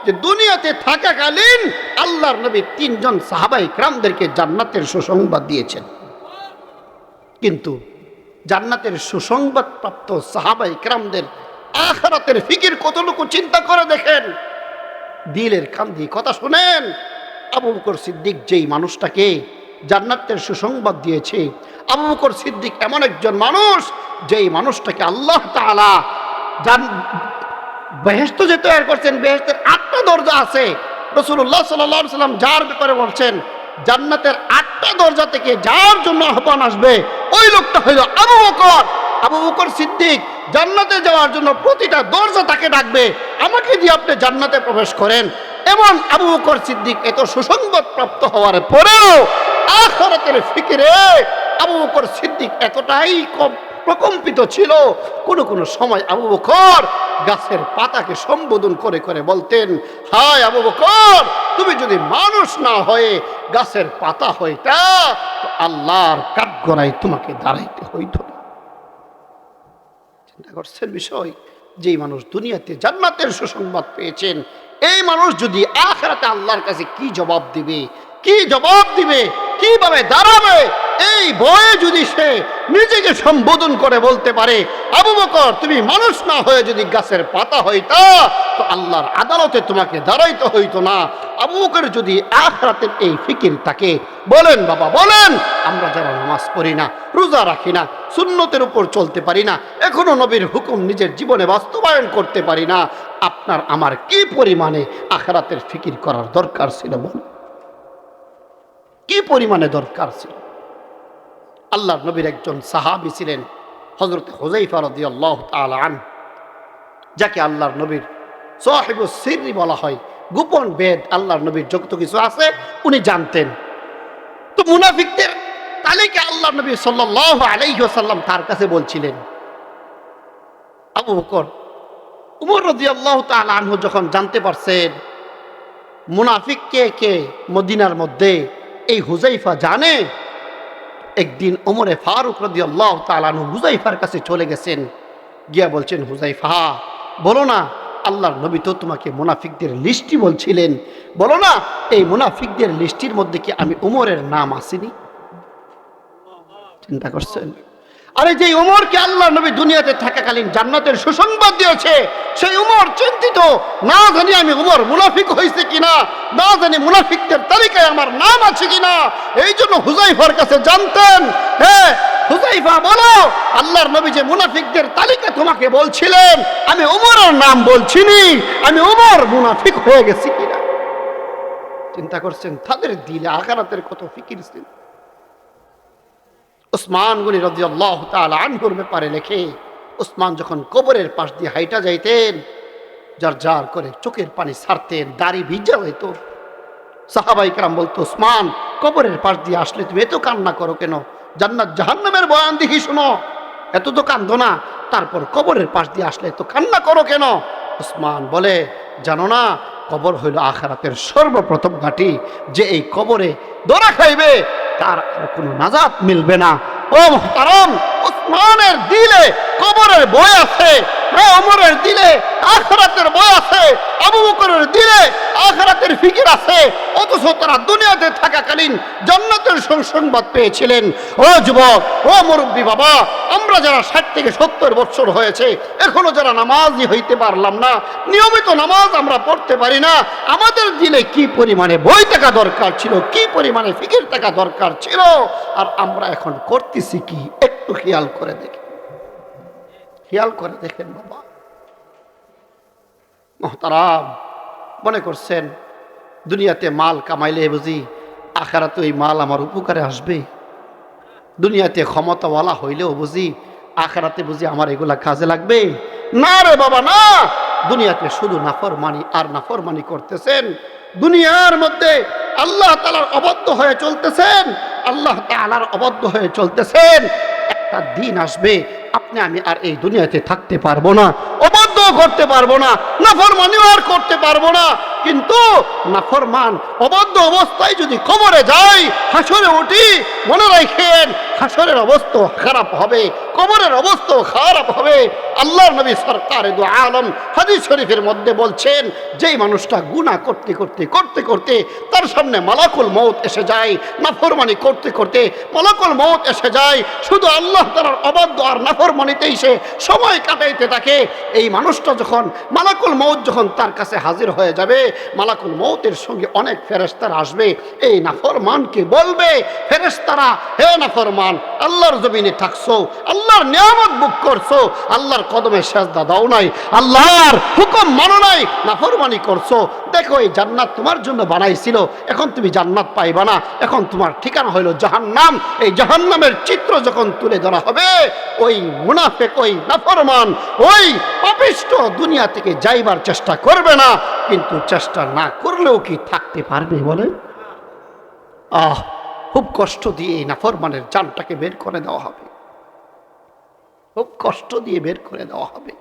যে দুনিয়াতে থাকাকালীন আল্লাহর নবী 3 জন সাহাবায়ে কেরামদেরকে জান্নাতের সুসংবাদ দিয়েছেন। কিন্তু জান্নাতের সুসংবাদ প্রাপ্ত সাহাবায়ে কেরামদের আখিরাতের ফিকির কতটুকু চিন্তা করে দেখেন, দিলের কান দিয়ে কথা শুনেন। আবু বকর সিদ্দিক যেই মানুষটাকে জান্নাতের সুসংবাদ দিয়েছে, আবু বকর সিদ্দিক এমন একজন মানুষ যেই মানুষটাকে আল্লাহ তাআলা বেহেশত যে তৈরি করছেন, বেহেশতের 8টা দরজা আছে। রাসূলুল্লাহ সাল্লাল্লাহু আলাইহি সাল্লাম যার ব্যাপারে বলছেন, জান্নাতের 8টা দরজা থেকে যার জন্য আহ্বান আসবে ওই লোকটা হলো আবু বকর। আবু বকর সিদ্দিক জান্নাতে যাওয়ার জন্য প্রতিটা দরজা তাকে ডাকবে, আমাকে দিয়ে আপনি জান্নাতে প্রবেশ করেন। এমন আবু বকর সিদ্দিক এত সুসংবাদ প্রাপ্ত হওয়ার পরেও আখিরাতের ফিকিরে আবু বকর সিদ্দিক এতটাই প্রকম্পিত ছিল, কোন সময় আবু বকর গাছের পাতাকে সম্বোধন করে করে বলতেন, হায় আবু বকর, তুমি যদি মানুষ না হয়ে গাছের পাতা হইতা তো আল্লাহর কাঠগড়ায় তোমাকে দাঁড়াইতে হইত না। চিন্তা করছেন বিষয়? যেই মানুষ দুনিয়াতে জান্নাতের সুসংবাদ পেয়েছেন, এই মানুষ যদি আখিরাতে আল্লাহর কাছে কি জবাব দিবে, কি জবাব দিবে, কিভাবে দাঁড়াবে, এই ভয়ে যদি সে নিজেকে সম্বোধন করে বলতে পারে, আবু বকর, তুমি মানুষ না হয়ে যদি গাছের পাতা হইতা তো আল্লাহর আদালতে তোমাকে দাঁড়াইতে হইতো না। আবু বকর যদি আখিরাতের এই ফিকির থাকে, বলেন বাবা, বলেন, আমরা যারা নামাজ পড়ি না, রোজা রাখি না, সুন্নতের উপর চলতে পারি না, এখনো নবীর হুকুম নিজের জীবনে বাস্তবায়ন করতে পারি না, আপনার আমার কি পরিমাণে আখিরাতের ফিকির করার দরকার ছিল? বল, কি পরিমাণে দরকার ছিল? আল্লাহর নবীর একজন সাহাবী ছিলেন হযরত হুযায়ফা রাদিয়াল্লাহু তাআলা আনহু, যাকে আল্লাহর নবীর সাহিবুস সিররি বলা হয়। গোপন বেদ আল্লাহর নবীর যত কিছু আছে উনি জানতেন। তো মুনাফিকদের তালিকা আল্লাহর নবী সাল্লাল্লাহু আলাইহি ওয়াসাল্লাম তার কাছে বলছিলেন। আবু বকর, উমর রাদিয়াল্লাহু তাআলা আনহু যখন জানতে পারছেন মুনাফিক কে কে মদিনার মধ্যে এই হুযায়ফা জানে, একদিন ওমরে ফারুক রাদিয়াল্লাহু তাআলা আনহু হুযায়ফার কাছে চলে গেছেন, গিয়া বলছেন, হুযায়ফা, বলো না, আল্লাহর নবী তো তোমাকে মুনাফিকদের লিস্টই বলছিলেন, বলো না, এই মুনাফিকদের লিস্টির মধ্যে কি আমি ওমরের নাম আসেনি? চিন্তা করছেন? আরে যে ওমরকে আল্লাহর নবী দুনিয়াতে থাকাকালীন জান্নাতের সুসংবাদ দিয়েছে, সেই ওমর চিন্তিত, না জানি আমি ওমর মুনাফিক হয়েছে কিনা, না জানি মুনাফিকদের তালিকায় আমার নাম আছে কিনা। এই জন্য হুযায়ফার কাছে জানতেন, হ্যাঁ হুযায়ফা, বলো, আল্লাহর নবী যে মুনাফিকদের তালিকা তোমাকে বলছিলেন, আমি ওমরের নাম বলছিনি, আমি ওমর মুনাফিক হয়ে গেছি কিনা? চিন্তা করছেন তাদের দিলে আখিরাতের কত ফিকির ছিল। ওসমান গনি রাদিয়াল্লাহু তাআলা আনহুর ব্যাপারে লেখে, ওসমান যখন কবরের পাশ দিয়ে হাইটা যাইতেন, যার যার করে চোখের পানি ছাড়তেন, দাড়ি ভিজা হইতো। সাহাবায়ে কেরাম বলতো, ওসমান, কবরের পাশ দিয়ে আসলে তুমি এত কান্না করো কেন? জান্নাত জাহান্নামের বয়ান দেখি শুনো, এত তো কান্দো না, তারপর কবরের পাশ দিয়ে আসলে এত কান্না করো কেন? ওসমান বলে, জানো না, কবর হইল আখিরাতের সর্বপ্রথম ঘাঁটি, যে এই কবরে ধরা খাইবে তার আর কোনো নাজাত মিলবে না, ও মুহতারাম, উসমানের দিলে কবরের ভয় আছে, ওমরের দিলে আখিরাতের ভয় আছে, আবু বকরের দিলে আখিরাতের ফিকির আছে, অথচ তারা দুনিয়াতে থাকাকালীন জান্নাতের সুসংবাদ পেয়েছিলেন। ও যুবক, ও মুরব্বী বাবা, আমরা যারা 60 থেকে 70 বছর হয়েছে এখনো যারা নামাজই হইতে পারলাম না, নিয়মিত নামাজ আমরা পড়তে পারি না, আমাদের দিলে কি পরিমাণে বই থাকা দরকার ছিল, কি পরিমাণে ফিকির থাকা দরকার ছিল, আর আমরা এখন করতেছি কি? একটু খেয়াল করে দেখেন, খেয়াল করে দেখেন বাবা। মুহতারাম, মনে করছেন দুনিয়াতে মাল কামাইলে বুঝি আখিরাতে ওই মাল আমার উপকারে আসবে? দুনিয়াতে ক্ষমতাওয়ালা হইলেও বুঝি আখিরাতে বুঝি আমার এগুলা কাজে লাগবে? না রে বাবা, না। দুনিয়াতে শুধু নাফরমানি আর নাফরমানি করতেছেন, দুনিয়ার মধ্যে আল্লাহ তাআলার অবাধ্য হয়ে চলতেছেন, আল্লাহ তাআলার অবাধ্য হয়ে চলতেছেন। একটা দিন আসবে আপনি আমি আর এই দুনিয়াতে থাকতে পারবো না, অবাধ্য করতে পারবো না, নাফরমানিও আর করতে পারবো না। কিন্তু নাফরমান অবাধ্য অবস্থায় যদি কবরে যাই, হাসরে উঠি, মনে রাখেন হাসরের অবস্থা খারাপ হবে, কবরের অবস্থা খারাপ হবে। আল্লাহর নবী সরকারে দু আলম হাদিস শরীফের মধ্যে বলছেন, যেই মানুষটা গুনাহ করতে করতে করতে করতে তার সামনে মালাকুল মউত এসে যায়, নাফরমানি করতে করতে মালাকুল মউত এসে যায়, শুধু আল্লাহ তাআলার অবাধ্য আর নাফরমানিতেই সে সময় কাটাইতে থাকে, এই মানুষটা যখন মালাকুল মউত যখন তার কাছে হাজির হয়ে যাবে, মালাকুল মউতের সঙ্গে অনেক ফেরেশতারা আসবে, এই নাফরমানকে বলবে, ফেরেশতারা, হে নাফরমান, আল্লাহর জমিনে থাকছো, আল্লাহর নিয়ামত ভোগ করছো, আল্লাহর কদমে সেজদা দাও নাই, আল্লাহর হুকুম মানো নাই, নাফরমানি করছো, দেখো এই জান্নাত তোমার জন্য বানাইছিল, এখন তুমি জান্নাত পাইবা না, এখন তোমার ঠিকানা হইল জাহান্নাম। এই জাহান্নামের চিত্র যখন তুলে ধরা হবে, ওই মুনাফিক, ওই নাফরমান, ওই পাপিষ্ঠ দুনিয়া থেকে যাইবার চেষ্টা করবে না, কিন্তু চেষ্টা না করলেও কি থাকতে পারবে বলেন? খুব কষ্ট দিয়ে এই নাফরমানের জানটাকে বের করে দেওয়া হবে, খুব কষ্ট দিয়ে বের করে দেওয়া হবে।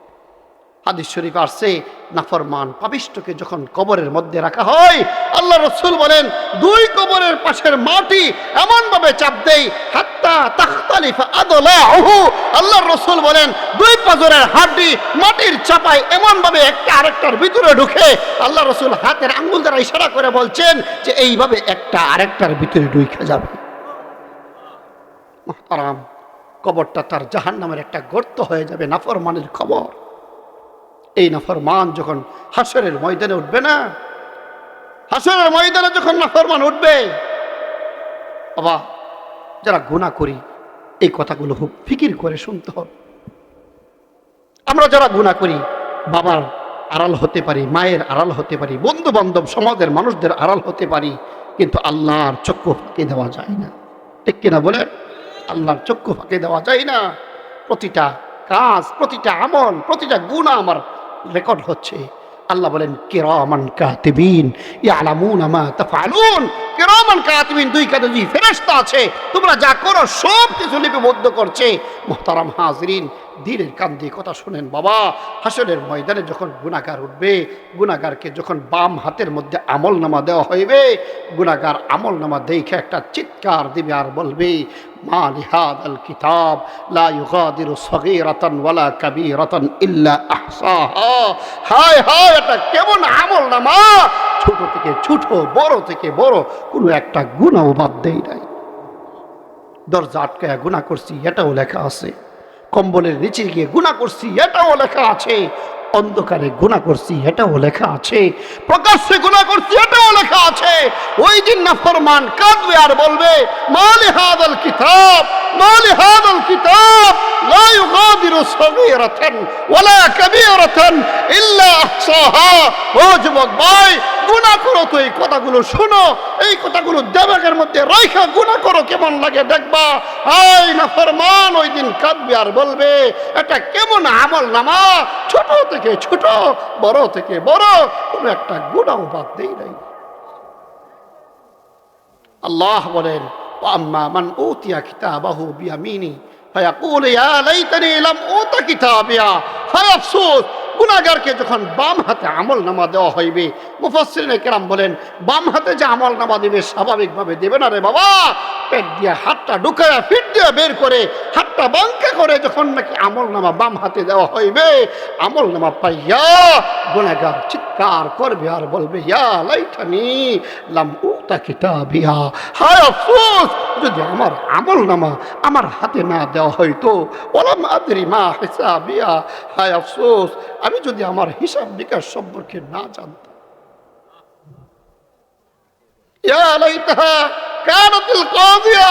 হাদিস শরীফ আসছে, নাফরমান পাপিষ্ঠকে যখন কবরের মধ্যে রাখা হয়, আল্লাহ রাসূল বলেন, দুই কবরের পাশের মাটি এমন ভাবে চাপ দেয় হাত্তা তাখতালিফা আদলাহু, আল্লাহ রাসূল বলেন দুই পাজরের হাড্ডি মাটির চাপায় এমন ভাবে একটা আরেকটার ভিতরে ঢুকে, আল্লাহ রাসূল হাতের আঙ্গুল দ্বারা ইশারা করে বলছেন যে এইভাবে একটা আরেকটার ভিতরে ঢুকে যাবে। মুহতারাম, কবরটা তার জাহান্নামের একটা গর্ত হয়ে যাবে নাফরমানের কবর। এই নাফরমান যখন হাসরের ময়দানে উঠবে না, হাসরের ময়দানে যখন নাফরমান উঠবে, বাবা যারা গুনাহ করি এই কথাগুলো খুব ফিকির করে শুনতে হবে। আমরা যারা গুনাহ করি বাবার আড়াল হতে পারি, মায়ের আড়াল হতে পারি, বন্ধু বান্ধব সমাজের মানুষদের আড়াল হতে পারি, কিন্তু আল্লাহর চক্ষু ফাঁকি দেওয়া যায় না, ঠিক কিনা বলে? আল্লাহর চক্ষু ফাঁকি দেওয়া যায় না। প্রতিটা কাজ, প্রতিটা আমল, প্রতিটা গুনাহ আমার রেকর্ড হচ্ছে। আল্লাহ বলেন কিরামান কাতিবিন ইয়ালামুনা মা তাফআলুন, কিরামান কাতিবিন, দুই কাঁধে দুই ফেরেশতা আছে, তোমরা যা করো সব কিছু লিপিবদ্ধ করছে। মুহতারাম হাজিরিন, দিলের কান দিয়ে কথা শুনেন বাবা, হাসরের ময়দানে যখন গুনাহগার উঠবে, গুনাহগারকে যখন বাম হাতের মধ্যে আমলনামা দেওয়া হইবে, গুনাহগার আমলনামা দেখে একটা চিৎকার দিবে আর বলবে, মা লিহাদাল কিতাব লা ইউগাদিরু সগীরাতান ওয়ালা কাবীরাতান ইল্লা আহসাহা, হায় হায়, এটা কেমন আমলনামা, ছোট থেকে ছোট, বড় থেকে বড়, কোনো একটা গুনাহ বাদ দেই নাই। দরজা আটকায়া গুনাহ করছি এটাও লেখা আছে, কম্বলের নিচে গিয়ে গুনাহ করছি এটাও লেখা আছে, অন্ধকারে গুনাহ করছি এটাও লেখা আছে, প্রকাশ্যে গুনাহ করছি এটাও লেখা আছে। ওই দিন নাফরমান কাঁদবে আর বলবে, মা লিহাদাল কিতাব, মা লিহাদাল কিতাব লা ইউগাদিরু সগীরাতান ওয়ালা কাবীরাতান ইল্লা আহসাহা। ও যুবক ভাই, গুনাহ করো তো এই কথাগুলো শোনো, এই কথাগুলো দেমাগের মধ্যে রাইখা গুনাহ করো, কেমন লাগে দেখবা। আয় নাফরমান ওই দিন কাঁদবে আর বলবে, এটা কেমন আমলনামা, ছোট থেকে ছোট, বড় থেকে বড়, কোনো একটা গুনাহ বাদ দেই নাই। আল্লাহ বলেন, আম্মা মান উতিয়া কিতাবাহু বিয়ামিনি ফায়াকুলু ইয়া লাইতানি লাম উতা কিতাবিয়া ফায়াফসুস। গুনাহগারকে যখন বাম হাতে আমলনামা দেওয়া হইবে, মুফাসসিরিনে কেরাম বলেন বাম হাতে যে আমল নামা দিবে স্বাভাবিকভাবে দেবে না রে বাবা, পেট দিয়ে হাতটা ঢুকায়া ফিট দিয়ে বের করে হাতটা বাঙ্কা করে যখন নাকি আমল নামা বাম হাতে দেওয়া হইবে, আমল নামা পাইয়া গুনাহগার চিৎকার করবে আর বলবে ইয়া লাইতানি লাম উতা কিতাবিয়া, হায় আফসোস যদি আমার আমল নামা আমার হাতে না দেওয়া হইতো, ওলাম আদরি মা হিসাবিয়া, হায় আফসোস আমি যদি আমার হিসাব নিকাশ সম্পর্কে না জানতাম। ইয়া লাইতাহা কানাতিল কাদিয়া,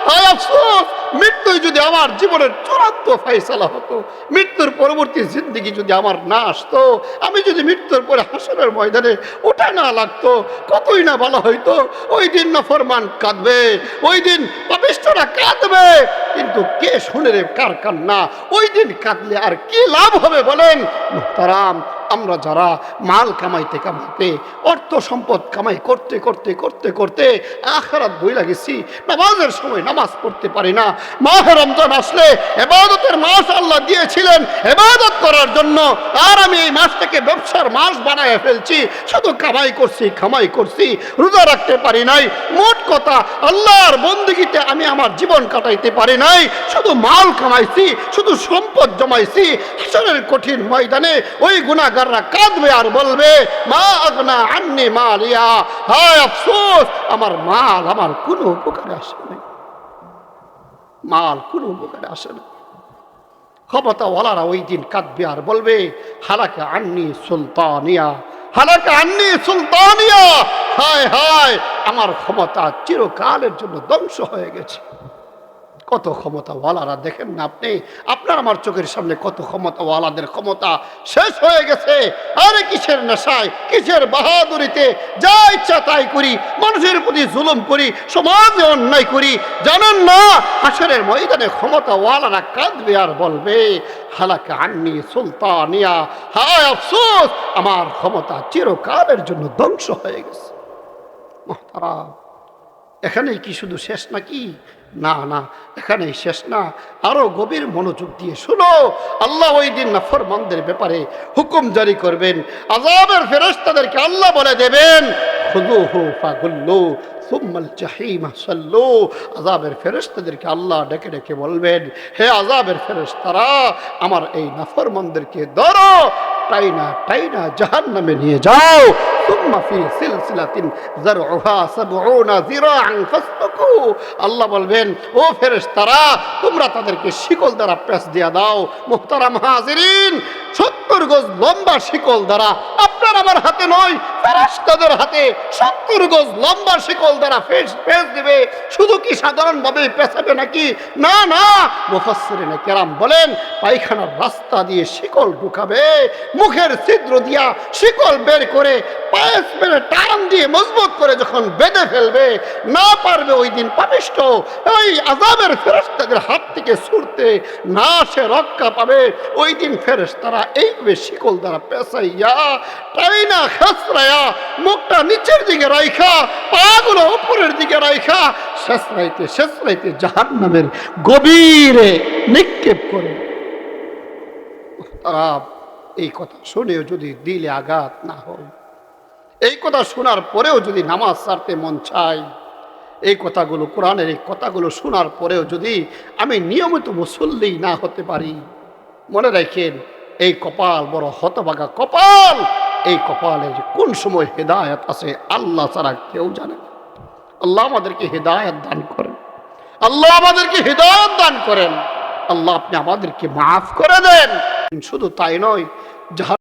হায় আফসোস মৃত্যুই যদি আমার জীবনের চূড়ান্ত ফয়সালা হতো, মৃত্যুর পরবর্তী জিন্দেগি যদি আমার না আসতো, আমি যদি মৃত্যুর পরে হাসরের ময়দানে ওঠা না লাগতো, কতই না ভালো হইতো। ওই দিন নাফরমান কাঁদবে, ওই দিন পাপিষ্ঠরা কাঁদবে, কিন্তু কে শুনে রে কার কান্না? ওই দিন কাঁদলে আর কি লাভ হবে বলেন? মুহতারাম, আমরা যারা মাল কামাইতে কামাইতে অর্থ সম্পদ কামাই করতে করতে করতে করতে আখিরাত ভুলে গেছি, নামাজের সময় নামাজ পড়তে পারি না। মাহে রমজান আসলে ইবাদতের মাস আল্লাহ দিয়েছিলেন ইবাদত করার জন্য, আর আমি এই মাসটাকে ব্যবসার মাস বানায় ফেলছি, শুধু কামাই করছি, রোজা রাখতে পারি নাই। মোট কথা আল্লাহর বন্দেগীতে আমি আমার জীবন কাটাইতে পারি নাই, শুধু মাল কামাইছি, শুধু সম্পদ জমাইছি। হাসরের কঠিন ময়দানে ওই গুনাহগাররা কাঁদবে আর বলবে মা আগনা আন্নি মালিয়া, হায় আফসোস আমার মাল আমার কোনো উপকারে আসে নাই, মাল কোনো উপকারে আসে না। ক্ষমতাওয়ালারা ওই দিন কাঁদবে আর বলবে হালাকা আন্নি সুলতানিয়া, হালাকা আন্নি সুলতানিয়া, হায় হায় আমার ক্ষমতা চিরকালের জন্য ধ্বংস হয়ে গেছে। কত ক্ষমতাওয়ালারা দেখেন না আপনি, আপনার আমার চোখের সামনে কত ক্ষমতাওয়ালাদের ক্ষমতা শেষ হয়ে গেছে। আরে কিসের নেশায়, কিসের বাহাদুরিতে যা ইচ্ছা তাই করি, মানুষের প্রতি জুলুম করি, সমাজে অন্যায় করি, জানেন না হাসরের ময়দানে ক্ষমতাওয়ালারা কাঁদবে আর বলবে হালাকা আন্নি সুলতানিয়া, হায় আফসোস আমার ক্ষমতা চিরকালের জন্য ধ্বংস হয়ে গেছে। মুহতারাম, এখানেই কি শুধু শেষ নাকি? না না, এখানেই শেষ না, আরো গভীর মনোযোগ দিয়ে শুনো। আল্লাহ ওই দিন নাফরমানদের ব্যাপারে হুকুম জারি করবেন, আযাবের ফেরেশতাদেরকে আল্লাহ বলে দেবেন খুযুহু ফাগুল্লু সুম্মাল জাহিমা সাল্লু। আযাবের ফেরেশতাদেরকে আল্লাহ ডেকে ডেকে বলবেন হে আযাবের ফেরেশতারা, আমার এই নাফরমানদেরকে ধরো, টাইনা টাইনা জাহান্নামে নিয়ে যাও। সুম্মা ফি সিলসিলাতিন যারউহা ৭০ যিরাআন ফাসলুকু। আল্লাহ বলবেন ও ফেরেশতারা তোমরা তাদেরকে শিকল দ্বারা পেঁচ দিয়ে দাও। মুহতারাম হাজিরিন, ৭০ গজ লম্বা শিকল দ্বারা, আপনার আমার হাতে নয়, ফেরেশতাদের হাতে ৭০ গজ লম্বা শিকল দ্বারা পেঁচ দিবে। শুধু কি সাধারণভাবে পেঁচাবে নাকি? না না, মুফাসসিরিনে কেরাম বলেন পায়খানার রাস্তা দিয়ে শিকল ঢুকাবে, মুখের ছিদ্র দিয়া শিকল বের করে পায়েস মেরে টান দিয়ে মজবুত করে যখন বেঁধে ফেলবে, না পারবে ওই দিন পাপিষ্ঠ ওই আযাবের ফেরেশতাদের হাত থেকে ছুটতে, না সে রক্ষা পাবে। ওই দিন ফেরেশতারা এইভাবে শিকল দ্বারা পেঁচাইয়া টাইনা খাসরাইয়া মুখটা নিচের দিকে রাইখা পাগুলো উপরের দিকে রাইখা শেষ রাইতে জাহান্নামের গভীরে নিক্ষেপ করে। তারা এই কথা শুনেও যদি দিলে আঘাত না হয়, এই কথা শোনার পরেও যদি নামাজ ছাড়তে মন চায়, এই কথাগুলো কোরআনের এই কথাগুলো শোনার পরেও যদি আমি নিয়মিত মুসল্লি না হতে পারি, মনে রাখেন এই কপাল বড় হতভাগা কপাল। এই কপালে যে কোন সময় হেদায়েত আছে আল্লাহ ছাড়া কেউ জানে না। আল্লাহ আমাদেরকে হেদায়েত দান করেন, আল্লাহ আমাদেরকে হেদায়েত দান করেন, আল্লাহ আপনি আমাদেরকে মাফ করে দেন। শুধু তাই নয়,